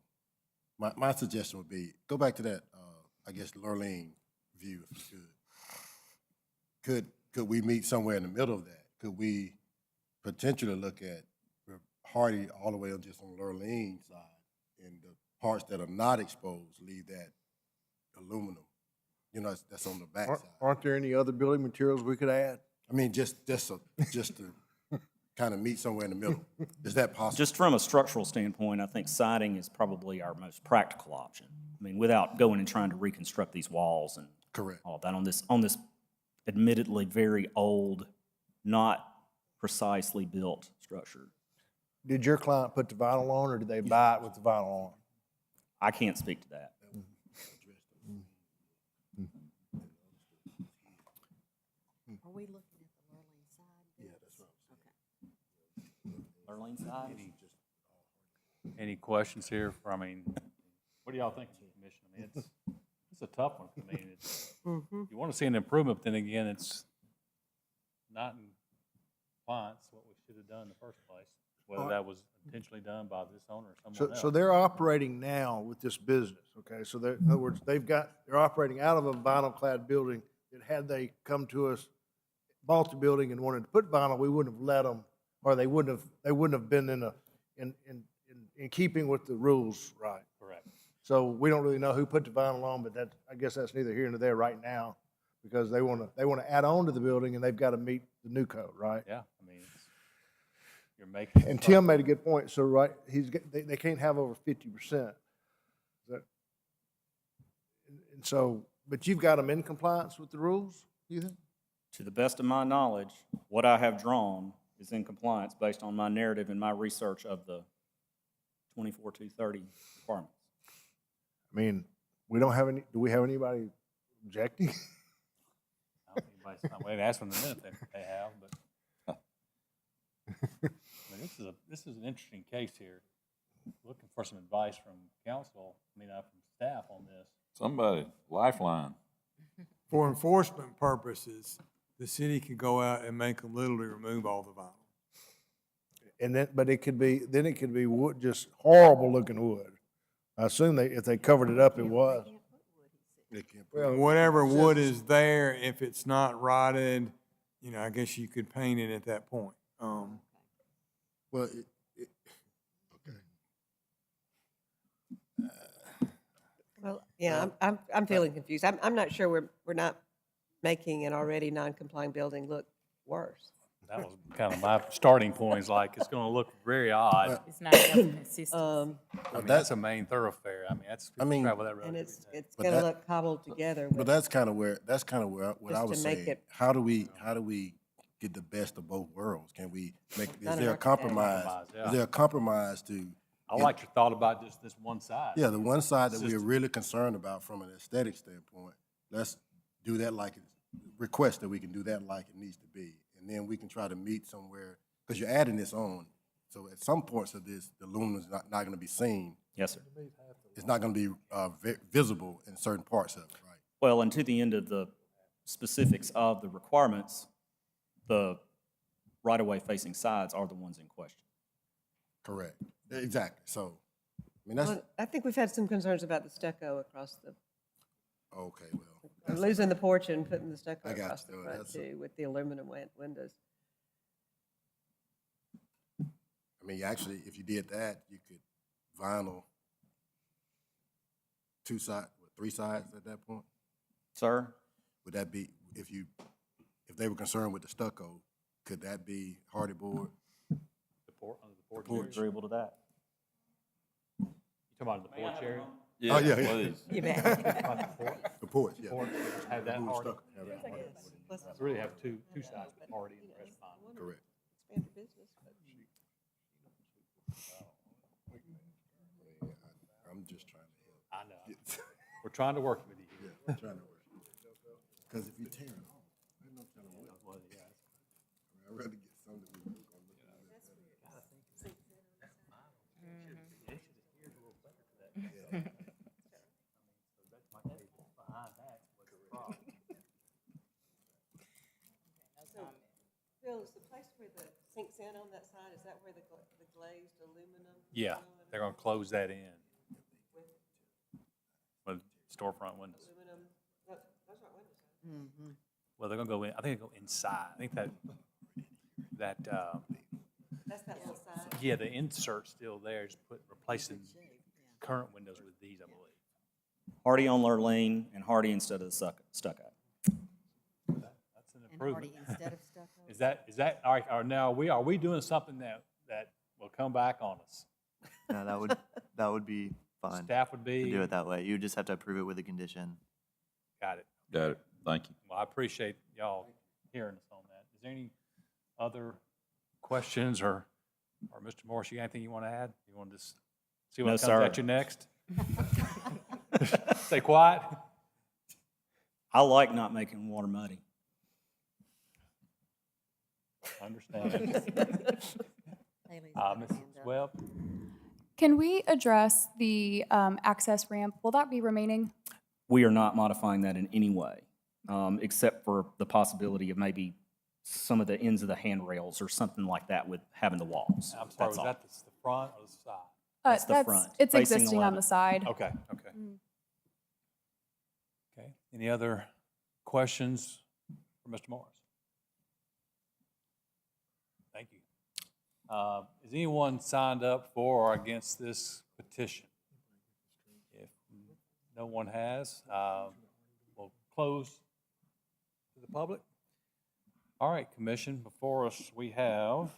My suggestion would be, go back to that, I guess, Lurleen view, if you could. Could we meet somewhere in the middle of that? Could we potentially look at hardy all the way on just on Lurleen side, and the parts that are not exposed, leave that aluminum, that's on the back side. Aren't there any other building materials we could add? I mean, just to kind of meet somewhere in the middle. Is that possible? Just from a structural standpoint, I think siding is probably our most practical option. I mean, without going and trying to reconstruct these walls and correct all that on this admittedly very old, not precisely built structure. Did your client put the vinyl on, or did they buy it with the vinyl on? I can't speak to that. Are we looking at the Lurleen side? Yeah, that's what Lurleen side? Any questions here? What do y'all think, Commission? I mean, it's a tough one. I mean, you want to see an improvement, but then again, it's not in compliance, what we should have done in the first place, whether that was intentionally done by this owner or So, someone else. so they're operating now with this business, okay? So they're, in other words, they're operating out of a vinyl clad building that had they come to us, bought the building and wanted to put vinyl, we wouldn't have let them, or they wouldn't have been in keeping with the rules, right? Correct. So we don't really know who put the vinyl on, but I guess that's neither here nor there right now, because they want to add on to the building and they've got to meet the new code, right? Yeah, I mean, you're making. And Tim made a good point, so, right, they can't have over 50%. And so, but you've got them in compliance with the rules, you think? To the best of my knowledge, what I have drawn is in compliance based on my narrative and my research of the 24-230 requirements. I mean, do we have anybody objecting? I don't think anybody's, we haven't asked them in a minute if they have, but. I mean, this is an interesting case here. Looking for some advice from council, from staff on this. Somebody, lifeline. For enforcement purposes, the city could go out and make them literally remove all the vinyl. And then, but it could be wood, just horrible looking wood. I assume if they covered it up, it was. They can't put Well, whatever wood is there, if it's not rotted, I guess you could paint it at that point. Well, okay. Well, yeah, I'm feeling confused. I'm not sure we're not making an already non-complying building look worse. That was kind of my starting point, is like, it's gonna look very odd. It's not consistent. I mean, that's a main thoroughfare. I mean, people travel that road And every it's day. gonna look cobbled together. But that's kind of where what I Just was to make saying. it- How do we get the best of both worlds? Can we make? Is Not there a an compromise? Compromise, yeah. Is there a compromise to? I like your thought about just this one side. Yeah, the one side that It's we're just- really concerned about from an aesthetic standpoint. Let's do that request that we can do that like it needs to be, and then we can try to meet somewhere, because you're adding this on. So at some points of this, the aluminum is not going to be seen. Yes, sir. It's not going to be visible in certain parts of it, right? Well, and to the end of the specifics of the requirements, the right-of-way facing sides are the ones in question. Correct. Exactly. So, I mean, that's Well, I think we've had some concerns about the stucco across the, okay. Well, losing the porch and putting the stucco I got across you. the front too, with the aluminum windows. I mean, actually, if you did that, you could vinyl three sides at that point. Sir? Would that be, if they were concerned with the stucco, could that be hardy board? The porch. Agreeable to that. You talking about the porch area? Yeah, Oh, yeah. please. You bet. The porch, yeah. Porch, just have that Remove hardy. stucco, have that hardy board. Really have two sides, but hardy and the rest fine. Correct. Expand your business. I'm just trying to help. I know. We're trying to work with you here. Yeah, I'm trying to work. Because if you tear it off, I know kind of what. I'd rather get something we look on. Phil, is the place where the sinks in on that side, is that where the glazed aluminum? Yeah, they're gonna close that in with storefront windows. Aluminum, those aren't windows. Well, they're gonna go in, I think they go inside. I think that, That's that little side. yeah, the insert's still there, just replacing current windows with these, I believe. Hardy on Lurleen and hardy instead of the stucco. That's an And improvement. hardy instead of stucco? Is that, all right, now, are we doing something that will come back on us? No, that would be fine. Staff would To be, do it that way. You just have to approve it with a condition. got it. Got it. Thank you. Well, I appreciate y'all hearing us on that. Is there any other questions, or Mr. Morris, you got anything you want to add? You want to just see what No, comes sir. at you next? Stay quiet. I like not making water muddy. Understand. Haley's Mrs. got her hand up. Webb? Can we address the access ramp? Will that be remaining? We are not modifying that in any way, except for the possibility of maybe some of the ends of the handrails or something like that with having the walls. I'm sorry, That's was all. that the front or the side? That's the front, It's facing existing on 11. the side. Okay, okay. Okay, any other questions for Mr. Morris? Thank you. Is anyone signed up for or against this petition? If no one has, we'll close to the public. All right, Commission, before us we have,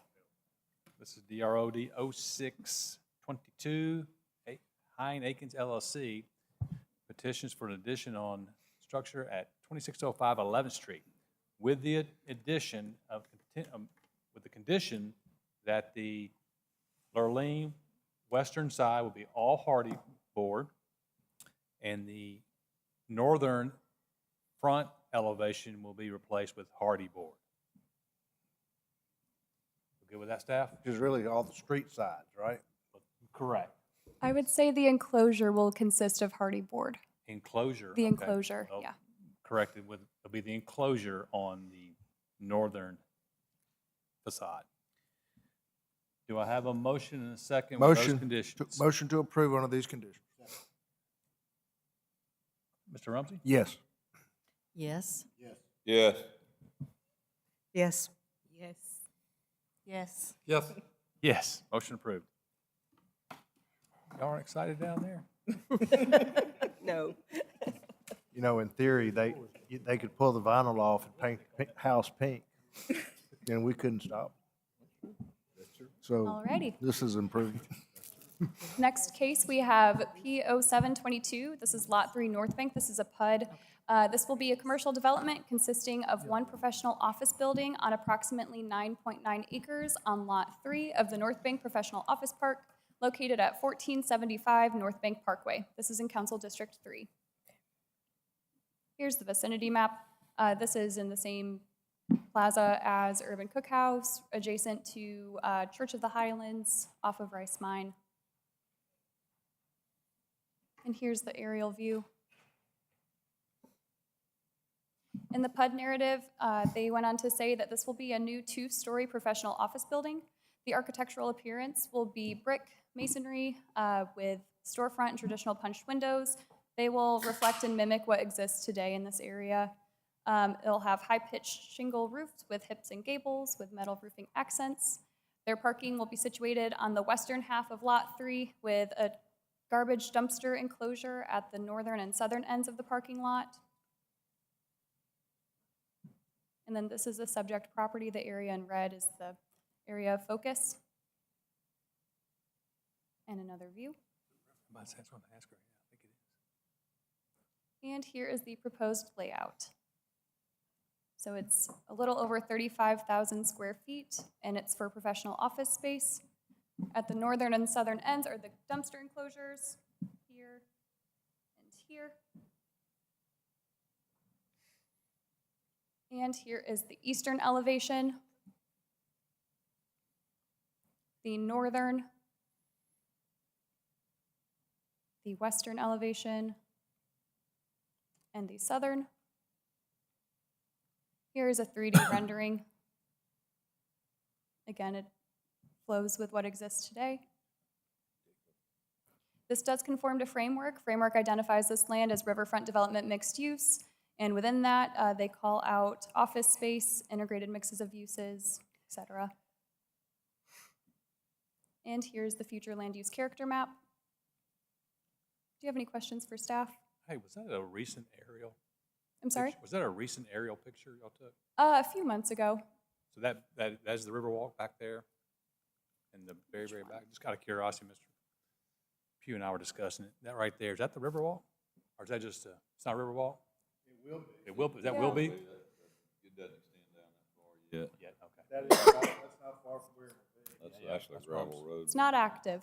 this is DROD 0622, Hein Akins LLC, petitions for an addition on structure at 2605 11th Street, with the addition of, with the condition that the Lurleen western side will be all hardy board, and the northern front elevation will be replaced with hardy board. Good with that, staff? Which is really all the street sides, right? Correct. I would say the enclosure will consist of hardy board. Enclosure. The okay. enclosure, Oh, yeah. Corrected with, it'll be the enclosure on the northern facade. Do I have a motion and a second with those Motion, conditions? motion to approve under these conditions. Mr. Rumsey? Yes. Yes. Yes. Yes. Yes. Yes. Yes. Yes. Motion approved. Y'all aren't excited down there? No. You know, in theory, they could pull the vinyl off and paint house pink, and we couldn't stop. So Alrighty. this is improved. Next case, we have P0722. This is Lot 3 North Bank. This is a PUD. This will be a commercial development consisting of one professional office building on approximately 9.9 acres on Lot 3 of the North Bank Professional Office Park, located at 1475 North Bank Parkway. This is in Council District 3. Here's the vicinity map. This is in the same plaza as Urban Cookhouse, adjacent to Church of the Highlands off of Rice Mine. And here's the aerial view. In the PUD narrative, they went on to say that this will be a new 2-story professional office building. The architectural appearance will be brick masonry with storefront and traditional punched windows. They will reflect and mimic what exists today in this area. It'll have high-pitched shingle roofs with hips and gables with metal roofing accents. Their parking will be situated on the western half of Lot 3 with a garbage dumpster enclosure at the northern and southern ends of the parking lot. And then this is the subject property. The area in red is the area of focus. And another view. And here is the proposed layout. So it's a little over 35,000 square feet, and it's for professional office space. At the northern and southern ends are the dumpster enclosures, here and here. And here is the eastern elevation, the northern, the western elevation, and the southern. Here is a 3D rendering. Again, it flows with what exists today. This does conform to framework. Framework identifies this land as riverfront development mixed use, and within that, they call out office space, integrated mixes of uses, etc. And here's the future land use character map. Do you have any questions for staff? Hey, was that a recent aerial? I'm sorry? Was that a recent aerial picture y'all took? A few months ago. So that's the Riverwalk back there in the very, very back? Just out of curiosity, Mr. Pugh and I were discussing it. That right there, is that the Riverwalk? Or is that just, it's not Riverwalk? It will be. It will, that will be? It doesn't extend down that far yet. Yeah, okay. That's not far from where it That's actually a gravel road. It's not active.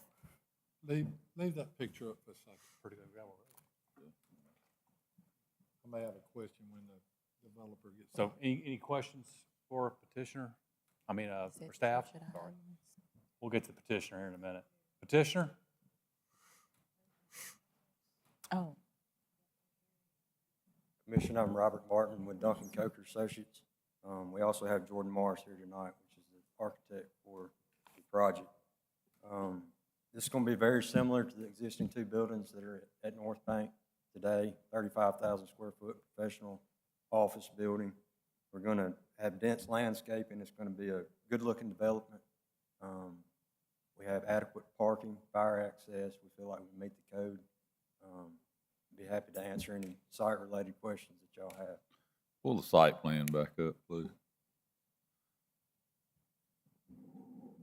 Leave that picture up for a second. Pretty good gravel road. I may have a question when the developer gets. So any questions for petitioner? I mean, for staff? Sorry. We'll get to the petitioner here in a minute. Petitioner? Commissioner, I'm Robert Martin with Duncan Coker Associates. We also have Jordan Morris here tonight, which is the architect for the project. This is going to be very similar to the existing two buildings that are at North Bank today, 35,000 square foot professional office building. We're going to have dense landscaping. It's going to be a good-looking development. We have adequate parking, fire access. We feel like we meet the code. Be happy to answer any site-related questions that y'all have. Pull the site plan back up, please.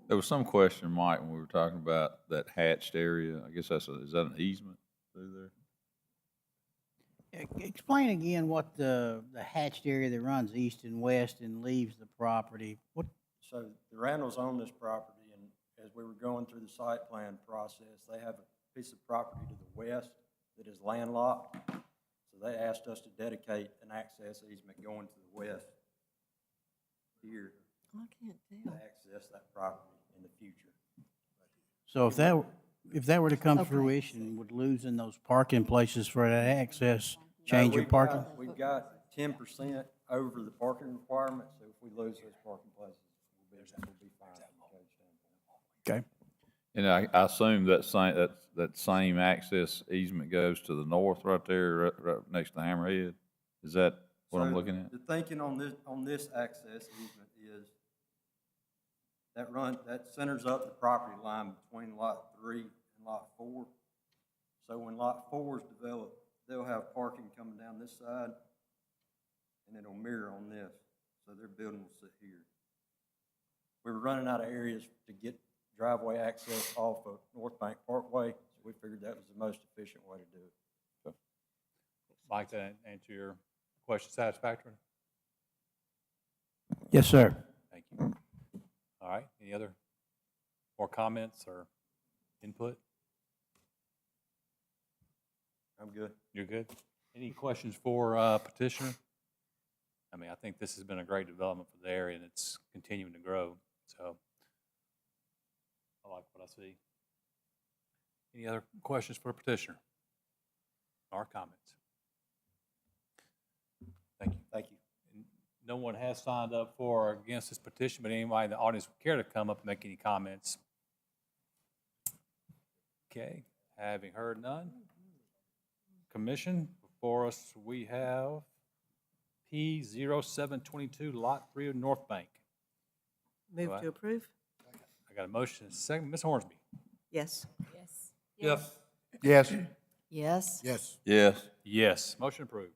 There was some question, Mike, when we were talking about that hatched area. I guess is that an easement through there? Explain again what the hatched area that runs east and west and leaves the property. What? So the Randalls own this property, and as we were going through the site plan process, they have a piece of property to the west that is landlocked. So they asked us to dedicate an access easement going to the west here I can't to tell. access that property in the future. So if that were to come to Okay. fruition, would losing those parking places for that access change your parking? We've got 10% over the parking requirement, so if we lose those parking places, we'll be fine from a code standpoint. Okay. And I assume that same access easement goes to the north right there, right next to Hammerhead? Is that what I'm So looking at? the thinking on this access easement is that centers up the property line between lot 3 and lot 4. So when lot 4 is developed, they'll have parking coming down this side, and it'll mirror on this. So their building will sit here. We were running out of areas to get driveway access off of North Bank Parkway, so we figured that was the most efficient way to do it. Mike, did that answer your question satisfactorily? Yes, sir. Thank you. All right, any other more comments or input? I'm good. You're good? Any questions for petitioner? I mean, I think this has been a great development for the area, and it's continuing to grow, so I like what I see. Any other questions for petitioner or comments? Thank you. Thank you. No one has signed up for or against this petition, but anybody in the audience would care to come up and make any comments? Okay, having heard none. Commission, before us we have P0722, Lot 3 of North Bank. Move to approve? I got a motion and a second. Ms. Hornsby? Yes. Yes. Yes. Yes. Yes. Yes. Yes. Yes. Motion approved.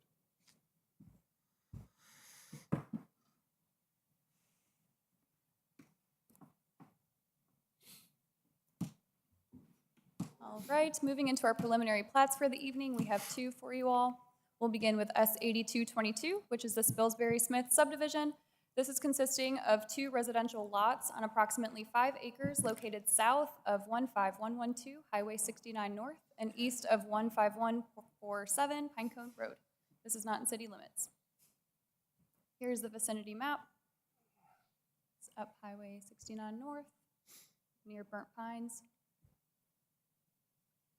All right, moving into our preliminary plats for the evening, we have two for you all. We'll begin with S8222, which is the Spilsbury Smith subdivision. This is consisting of two residential lots on approximately 5 acres located south of 15112 Highway 69 North and east of 15147 Pinecone Road. This is not in city limits. Here's the vicinity map. It's up Highway 69 North near Burnt Pines.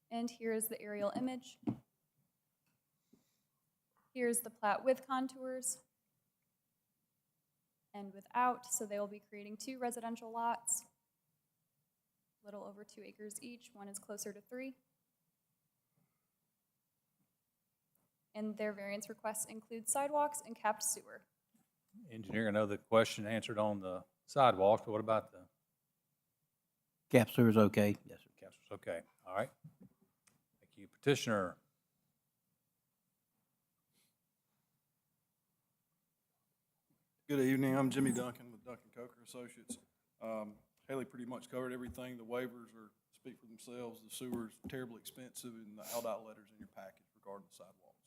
And here's the aerial image. Here's the plat with contours and without, so they will be creating two residential lots, a little over 2 acres each. One is closer to 3. And their variance requests include sidewalks and capped sewer. Engineer, I know the question answered on the sidewalks, but what about the Cap sewer is okay. Yes, sir. caps? Okay, all right. Thank you. Petitioner? Good evening. I'm Jimmy Duncan with Duncan Coker Associates. Haley pretty much covered everything. The waivers speak for themselves. The sewer's terribly expensive, and the LDOT letters in your package regarding the sidewalks.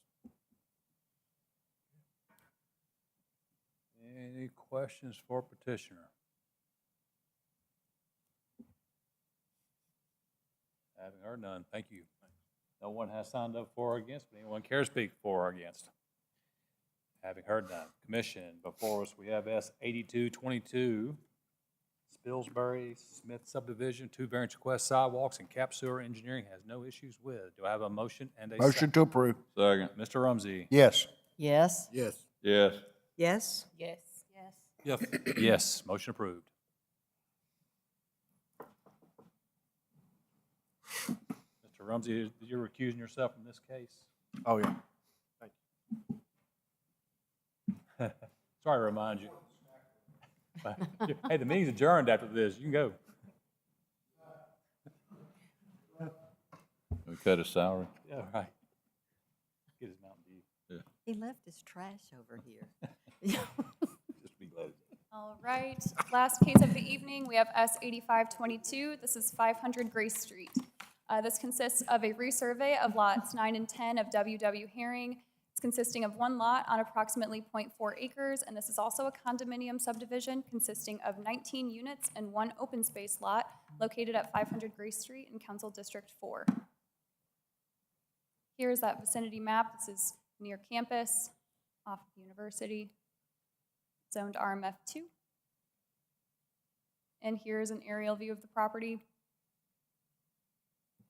Any questions for petitioner? Having heard none, thank you. No one has signed up for or against, but anyone care to speak for or against? Having heard none. Commission, before us we have S8222, Spilsbury Smith subdivision, 2 variance requests, sidewalks, and cap sewer. Engineering has no issues with. Do I have a motion and a second? Motion to approve. Second. Mr. Rumsey? Yes. Yes. Yes. Yes. Yes. Yes. Yes. Yes, motion approved. Mr. Rumsey, you're recusing yourself from this case? Oh, yeah. Thank Sorry to remind you. Hey, the meeting's adjourned after this. You can go. We cut his salary. Yeah, right. Get his Mountain Dew. Yeah. He left his trash over here. Just be glad. All right, last case of the evening, we have S 8522. This is 500 Grace Street. This consists of a resurvey of lots 9 and 10 of WW Herring. It's consisting of one lot on approximately 0.4 acres, and this is also a condominium subdivision consisting of 19 units and one open space lot located at 500 Grace Street in Council District 4. Here's that vicinity map. This is near campus, off of University, zoned RMF2. And here's an aerial view of the property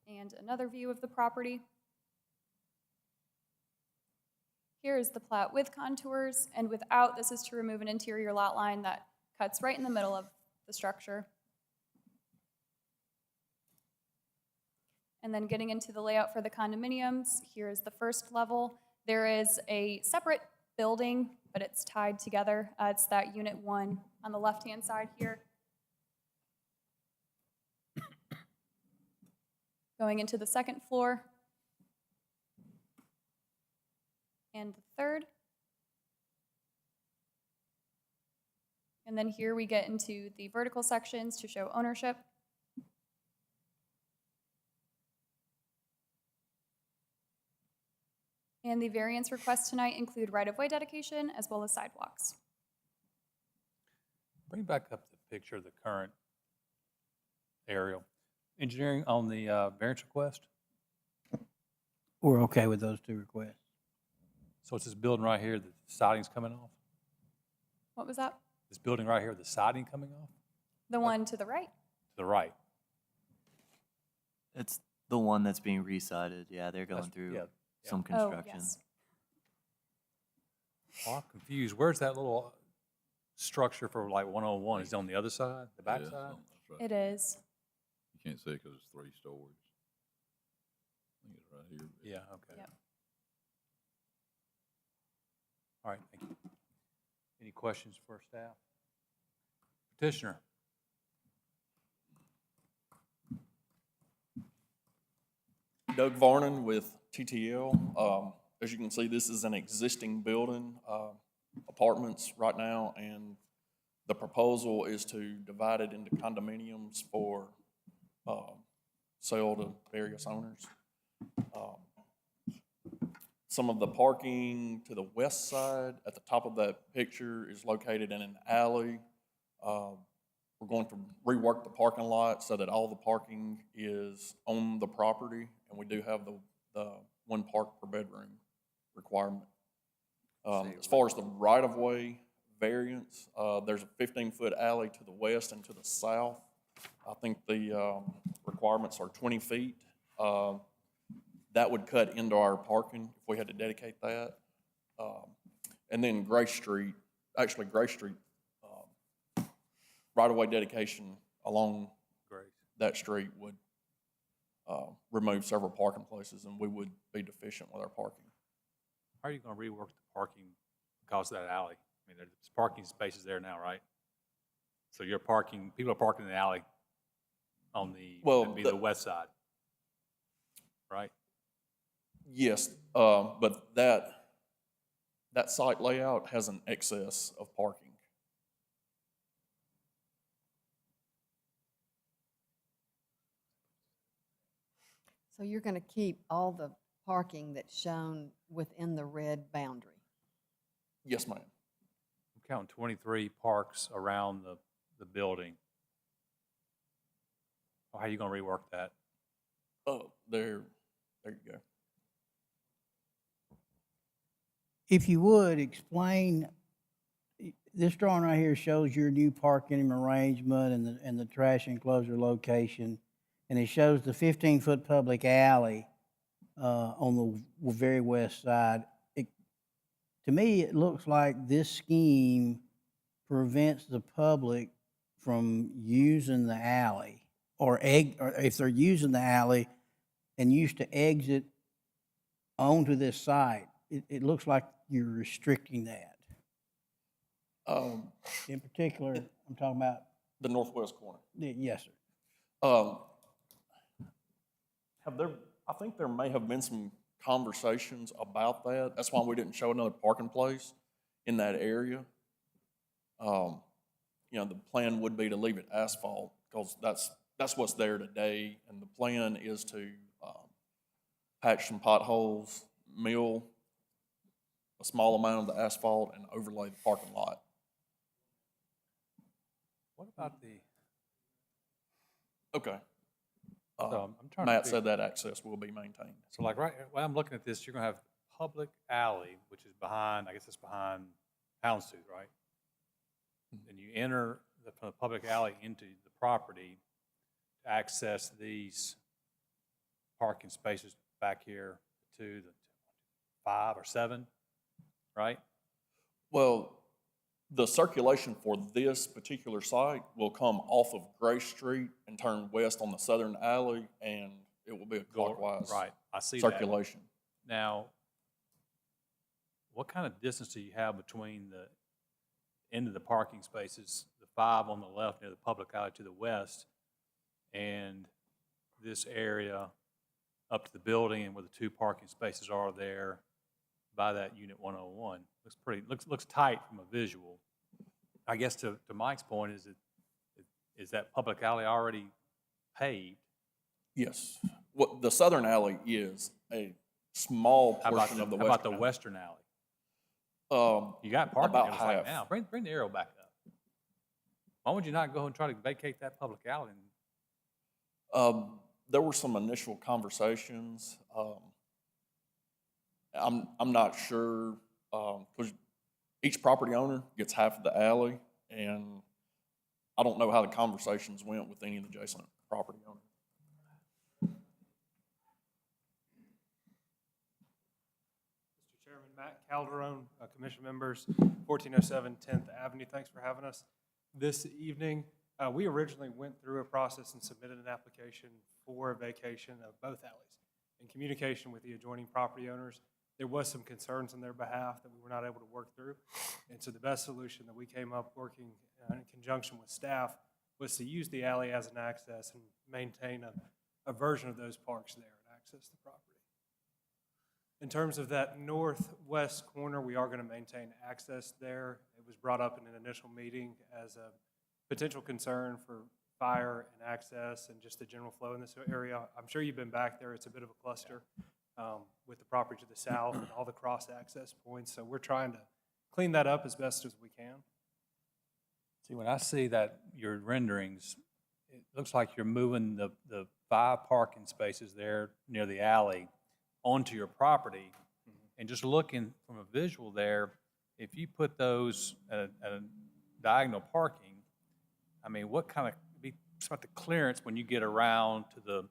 and another view of the property. Here is the plat with contours, and without, this is to remove an interior lot line that cuts right in the middle of the structure. And then getting into the layout for the condominiums, here is the first level. There is a separate building, but it's tied together. It's that unit 1 on the left-hand side here. Going into the second floor. And the third. And then here we get into the vertical sections to show ownership. And the variance requests tonight include right-of-way dedication as well as sidewalks. Bring back up the picture of the current aerial. Engineering on the variance request? We're okay with those two requests. So it's this building right here, the siding's coming off? What was that? This building right here, the siding coming off? The one to the right? To the right. It's the one that's being re-sided. Yeah, they're going through some construction. Oh, yes. Oh, I'm confused. Where's that little structure for like 101? Is it on the other side, the back Yeah, side? that's right. It is. You can't see it because it's 3 stories. I think it's right here. Yeah, okay. Yep. All right, thank you. Any questions for staff? Petitioner? Doug Varnon with TTL. As you can see, this is an existing building, apartments right now, and the proposal is to divide it into condominiums for sale to various owners. Some of the parking to the west side at the top of that picture is located in an alley. We're going to rework the parking lot so that all the parking is on the property, and we do have the 1 park per bedroom requirement. As far as the right-of-way variance, there's a 15-foot alley to the west and to the south. I think the requirements are 20 feet. That would cut into our parking if we had to dedicate that. And then Grace Street, right-of-way dedication along that street would remove several parking places, and we would be deficient with our parking. How are you going to rework the parking because of that alley? I mean, there's parking spaces there now, right? So you're parking, people are parking in the alley on the, that'd be the west side, right? Yes, but that site layout has an excess of parking. So you're going to keep all the parking that's shown within the red boundary? Yes, ma'am. I'm counting 23 parks around the building. How are you going to rework that? Oh, there you go. If you would, explain, this drawing right here shows your new parking arrangement and the trash enclosure location, and it shows the 15-foot public alley on the very west side. To me, it looks like this scheme prevents the public from using the alley or if they're using the alley and used to exit onto this site, it looks like you're restricting that. In particular, I'm talking about, The northwest corner. yes, sir. I think there may have been some conversations about that. That's why we didn't show another parking place in that area. The plan would be to leave it asphalt because that's what's there today. And the plan is to patch some potholes, mill a small amount of the asphalt, and overlay the parking lot. What about the, Okay. so I'm trying to Matt see. said that access will be maintained. So like when I'm looking at this, you're gonna have public alley, which is behind, I guess it's behind Houndstooth, right? And you enter from the public alley into the property to access these parking spaces back here to the 5 or 7, right? Well, the circulation for this particular site will come off of Gray Street and turn west on the southern alley, and it will be a clockwise Right, I see that. circulation. Now, what kind of distance do you have between the end of the parking spaces, the 5 on the left near the public alley to the west, and this area up to the building and where the 2 parking spaces are there by that Unit 101? Looks tight from a visual. I guess to Mike's point, is that public alley already paved? Yes. What the southern alley is a small portion of the How western about the alley. western alley? You got parking about there just like half. now. Bring the arrow back up. Why would you not go and try to vacate that public alley? There were some initial conversations. I'm not sure because each property owner gets half of the alley, and I don't know how the conversations went with any of the adjacent property owners. Mr. Chairman, Matt Calderon, Commission members, 1407 10th Avenue. Thanks for having us this evening. We originally went through a process and submitted an application for a vacation of both alleys. In communication with the adjoining property owners, there was some concerns on their behalf that we were not able to work through. And so the best solution that we came up working in conjunction with staff was to use the alley as an access and maintain a version of those parks there and access the property. In terms of that northwest corner, we are going to maintain access there. It was brought up in an initial meeting as a potential concern for fire and access and just the general flow in this area. I'm sure you've been back there. It's a bit of a cluster with the property to the south and all the cross access points. So we're trying to clean that up as best as we can. See, when I see that, your renderings, it looks like you're moving the 5 parking spaces there near the alley onto your property. And just looking from a visual there, if you put those at a diagonal parking, I mean, what kind of, it's about the clearance when you get around to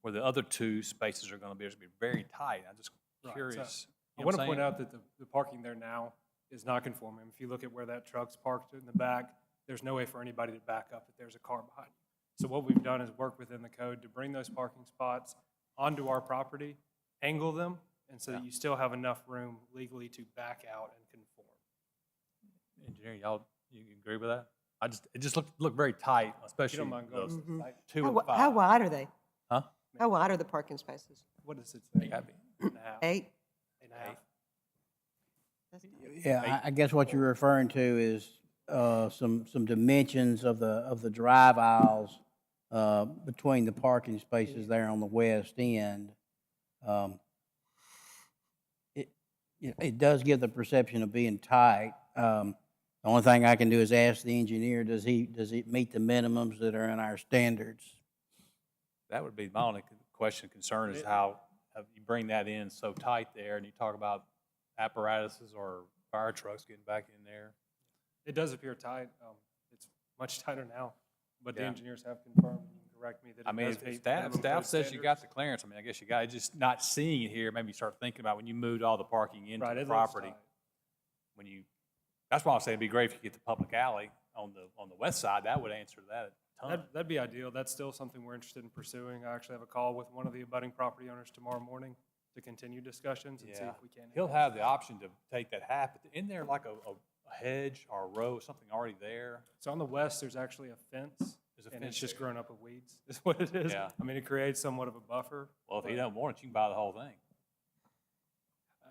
where the other 2 spaces are going to be. It's going to be very tight. I'm just curious. Right, so You I know want what to I'm point saying? out that the parking there now is not conforming. If you look at where that truck's parked in the back, there's no way for anybody to back up if there's a car behind you. So what we've done is work within the code to bring those parking spots onto our property, angle them, and so that you still have enough room legally to back out and conform. Engineer, you agree with that? It just looked very tight, especially don't mind going those like 2 and 5. How wide are they? Huh? How wide are the parking spaces? What does it They say? gotta be. 8.5. 8? 8.5. Yeah, I guess what you're referring to is some dimensions of the drive aisles between the parking spaces there on the west end. It does give the perception of being tight. The only thing I can do is ask the engineer, does it meet the minimums that are in our standards? That would be my only concern is how you bring that in so tight there, and you talk about apparatuses or fire trucks getting back in there. It does appear tight. It's much tighter now, but the Yeah. engineers have confirmed, you can correct me, that I it mean, does if meet staff minimum code says you got standards. the clearance, I mean, I guess you got it. Just not seeing it here, maybe start thinking about when you moved all the parking into Right, the it looks property. tight. When you That's why I'm saying it'd be great if you get the public alley on the west side. That would answer that a ton. That'd be ideal. That's still something we're interested in pursuing. I actually have a call with one of the abutting property owners tomorrow morning to continue discussions and see Yeah. if we can. He'll have the option to take that half, but isn't there like a hedge or a row, something already there? So on the west, there's actually a fence, There's a and fence it's just there. grown up with weeds, is what it is. Yeah. I mean, it creates somewhat of a buffer. Well, if he but, doesn't want it, you can buy the whole thing.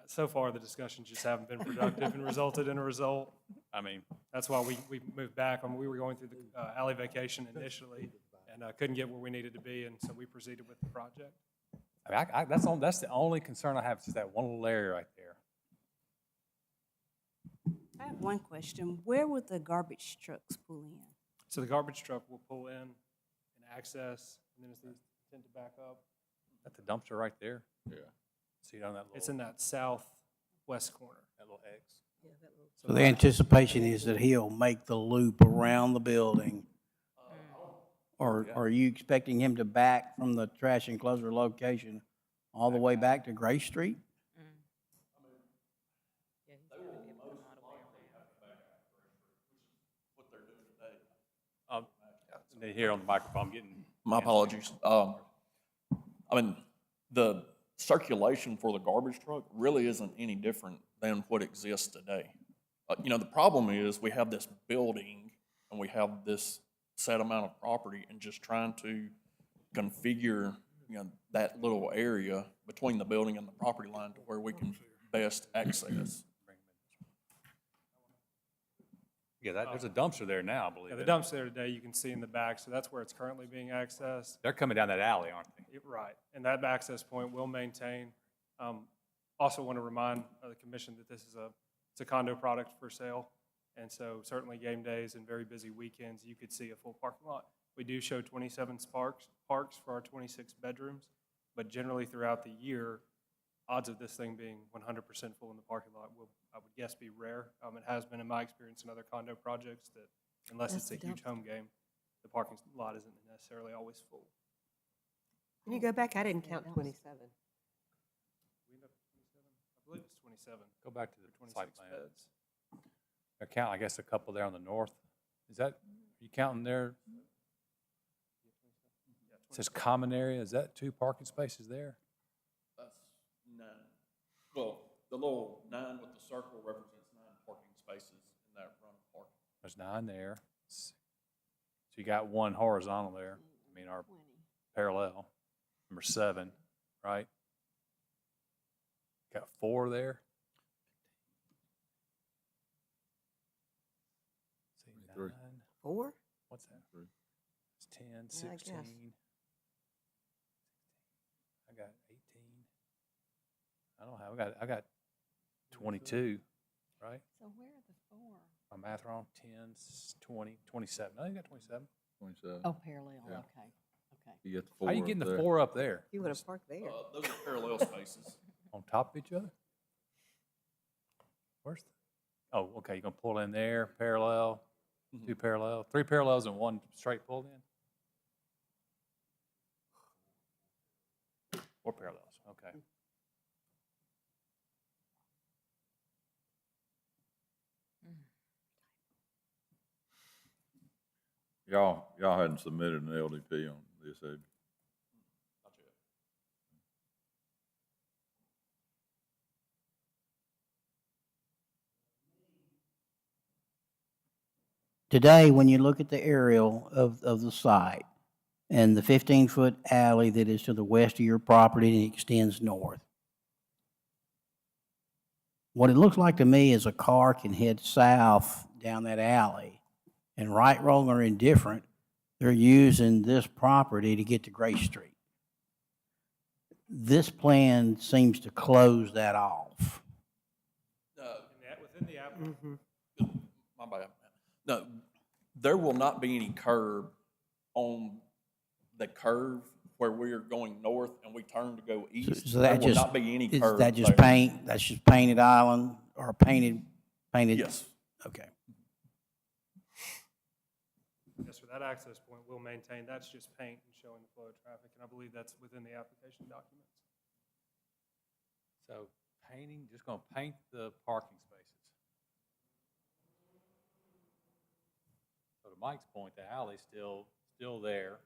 So far, the discussions just haven't been productive and resulted in a result. I mean, That's why we moved back. I mean, we were going through the alley vacation initially and couldn't get where we needed to be, and so we proceeded with the project. I mean, that's the only concern I have, is just that one little area right there. I have one question. Where would the garbage trucks pull in? So the garbage truck will pull in and access, and then it's intend to back up. That's the dumpster right there. Yeah. See it on that little. It's in that southwest corner. That little X. So the anticipation is that he'll make the loop around the building? Or are you expecting him to back from the trash enclosure location all the way back to Gray Street? They hear on the microphone getting. My apologies. I mean, the circulation for the garbage truck really isn't any different than what exists today. You know, the problem is we have this building and we have this set amount of property, and just trying to configure, you know, that little area between the building and the property line to where we can best access. Yeah, there's a dumpster there now, I believe. Yeah, the dumpster there today, you can see in the back, so that's where it's currently being accessed. They're coming down that alley, aren't they? Right, and that access point will maintain. Also want to remind the commission that this is it's a condo product for sale, and so certainly game days and very busy weekends, you could see a full parking lot. We do show 27 parks for our 26 bedrooms, but generally throughout the year, odds of this thing being 100% full in the parking lot will, I would guess, be rare. It has been in my experience in other condo projects that unless That's it's a the huge home game, the parking lot isn't necessarily always full. Can you go back? I didn't count 27. We end up at 27? I believe it's 27. Go back to the 26 site plan. beds. I count, I guess, a couple there on the north. Is that, are you counting there? It says common area. Is that 2 parking spaces there? That's 9. Well, the little 9 with the circle represents 9 parking spaces in that run of parking. There's 9 there. So you got 1 horizontal there. I mean, our parallel. Number 7, right? Got 4 there. See, 9. 4? What's that? 3. It's 10, Yeah, I 16. guess. I got 18. I don't have, I got 22, right? So where are the 4? My math wrong, 10, 20, 27. I think I got 27. 27. Oh, parallel, Yeah. okay, okay. You get the 4 How you up getting the there. 4 up there? You would have parked there. Those are parallel spaces. On top of each other? Where's the, oh, okay, you're gonna pull in there, parallel, 2 parallel, 3 parallels and 1 straight pulled in? 4 parallels, okay. Y'all hadn't submitted an LDP on this, have you? Not yet. Today, when you look at the aerial of the site and the 15-foot alley that is to the west of your property and extends north, what it looks like to me is a car can head south down that alley, and right, wrong, or indifferent, they're using this property to get to Gray Street. This plan seems to close that off. Within the app, My bad. No, there will not be any curb on the curve where we are going north and we turn to go east. So that There will just, not be any is curb that just there. paint, that's just painted island or painted? Yes. Okay. yes, sir, that access point will maintain, that's just paint and showing the flow of traffic, and I believe that's within the application documents. So painting, just gonna paint the parking spaces. So to Mike's point, the alley's still there.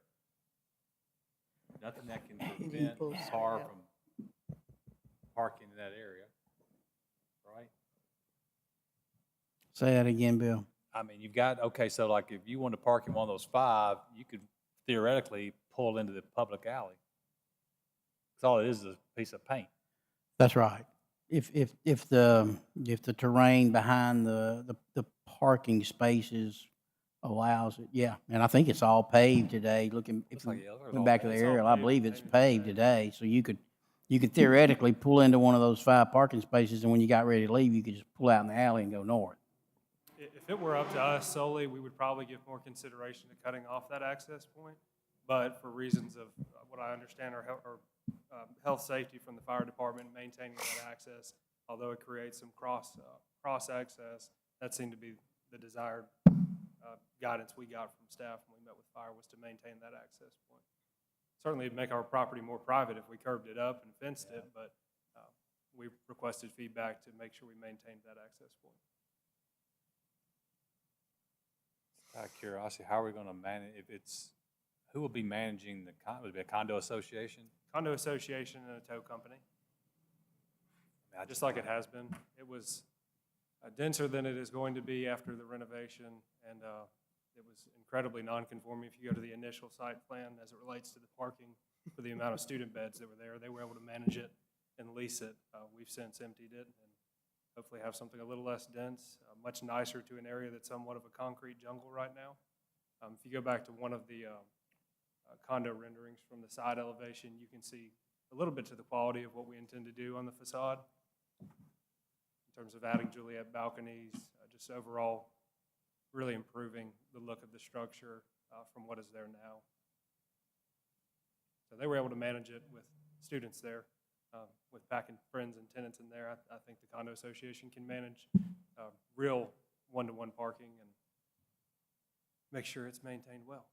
Nothing that can prevent a car from parking in that area, right? Say that again, Bill. I mean, you've got, okay, so like if you want to park in one of those 5, you could theoretically pull into the public alley. Because all it is a piece of paint. That's right. If the terrain behind the parking spaces allows it, yeah. And I think it's all paved today. Looking, if Looks you like it. went back to the It's all aerial, I paved, believe it's paved paved today. today. So you could theoretically pull into one of those 5 parking spaces, and when you got ready to leave, you could just pull out in the alley and go north. If it were up to us solely, we would probably give more consideration to cutting off that access point. But for reasons of what I understand are health safety from the fire department, maintaining that access, although it creates some cross access, that seemed to be the desired guidance we got from staff when we met with fire, was to maintain that access point. Certainly it'd make our property more private if we curbed it up and fenced it, but we requested feedback to make sure we maintained that access point. Out of curiosity, how are we going to manage, who will be managing would it be a condo association? Condo association and a tow company. Just like it has been. It was denser than it is going to be after the renovation, and it was incredibly non-conforming. If you go to the initial site plan as it relates to the parking for the amount of student beds that were there, they were able to manage it and lease it. We've since emptied it and hopefully have something a little less dense, much nicer to an area that's somewhat of a concrete jungle right now. If you go back to one of the condo renderings from the side elevation, you can see a little bit to the quality of what we intend to do on the facade in terms of adding Juliet balconies, just overall really improving the look of the structure from what is there now. So they were able to manage it with students there, with packing friends and tenants in there. I think the condo association can manage real one-to-one parking and make sure it's maintained well.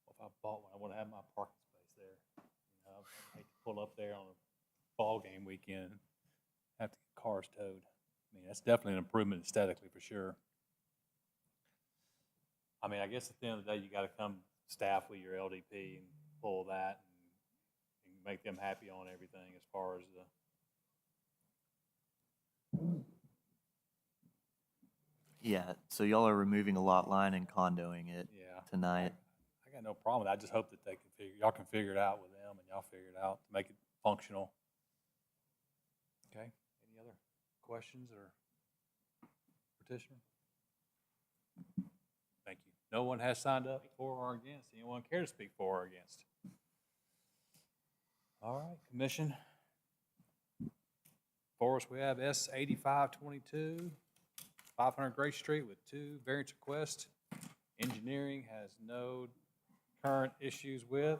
If I bought one, I want to have my parking space there. You know, I hate to pull up there on a ball game weekend, have to get cars towed. I mean, that's definitely an improvement aesthetically for sure. I mean, I guess at the end of the day, you got to come staff with your LDP and pull that and make them happy on everything as far as the. Yeah, so y'all are removing a lot line and condoing it tonight. I got no problem with it. I just hope that y'all can figure it out with them and y'all figure it out to make it functional. Okay, any other questions or petitioner? Thank you. No one has signed up for or against. Anyone care to speak for or against? All right, commission. For us, we have S 8522, 500 Grace Street with 2 variance requests. Engineering has no current issues with.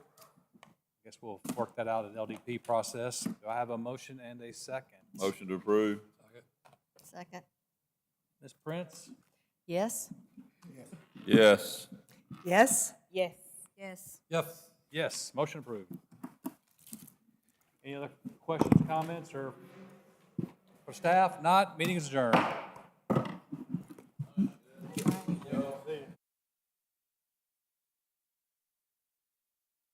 I guess we'll work that out at LDP process. Do I have a motion and a second? Motion to approve. Second. Ms. Prince? Yes? Yes. Yes? Yes. Yes. Yes. Yes, motion approved. Any other questions, comments, or for staff? Not, meeting is adjourned.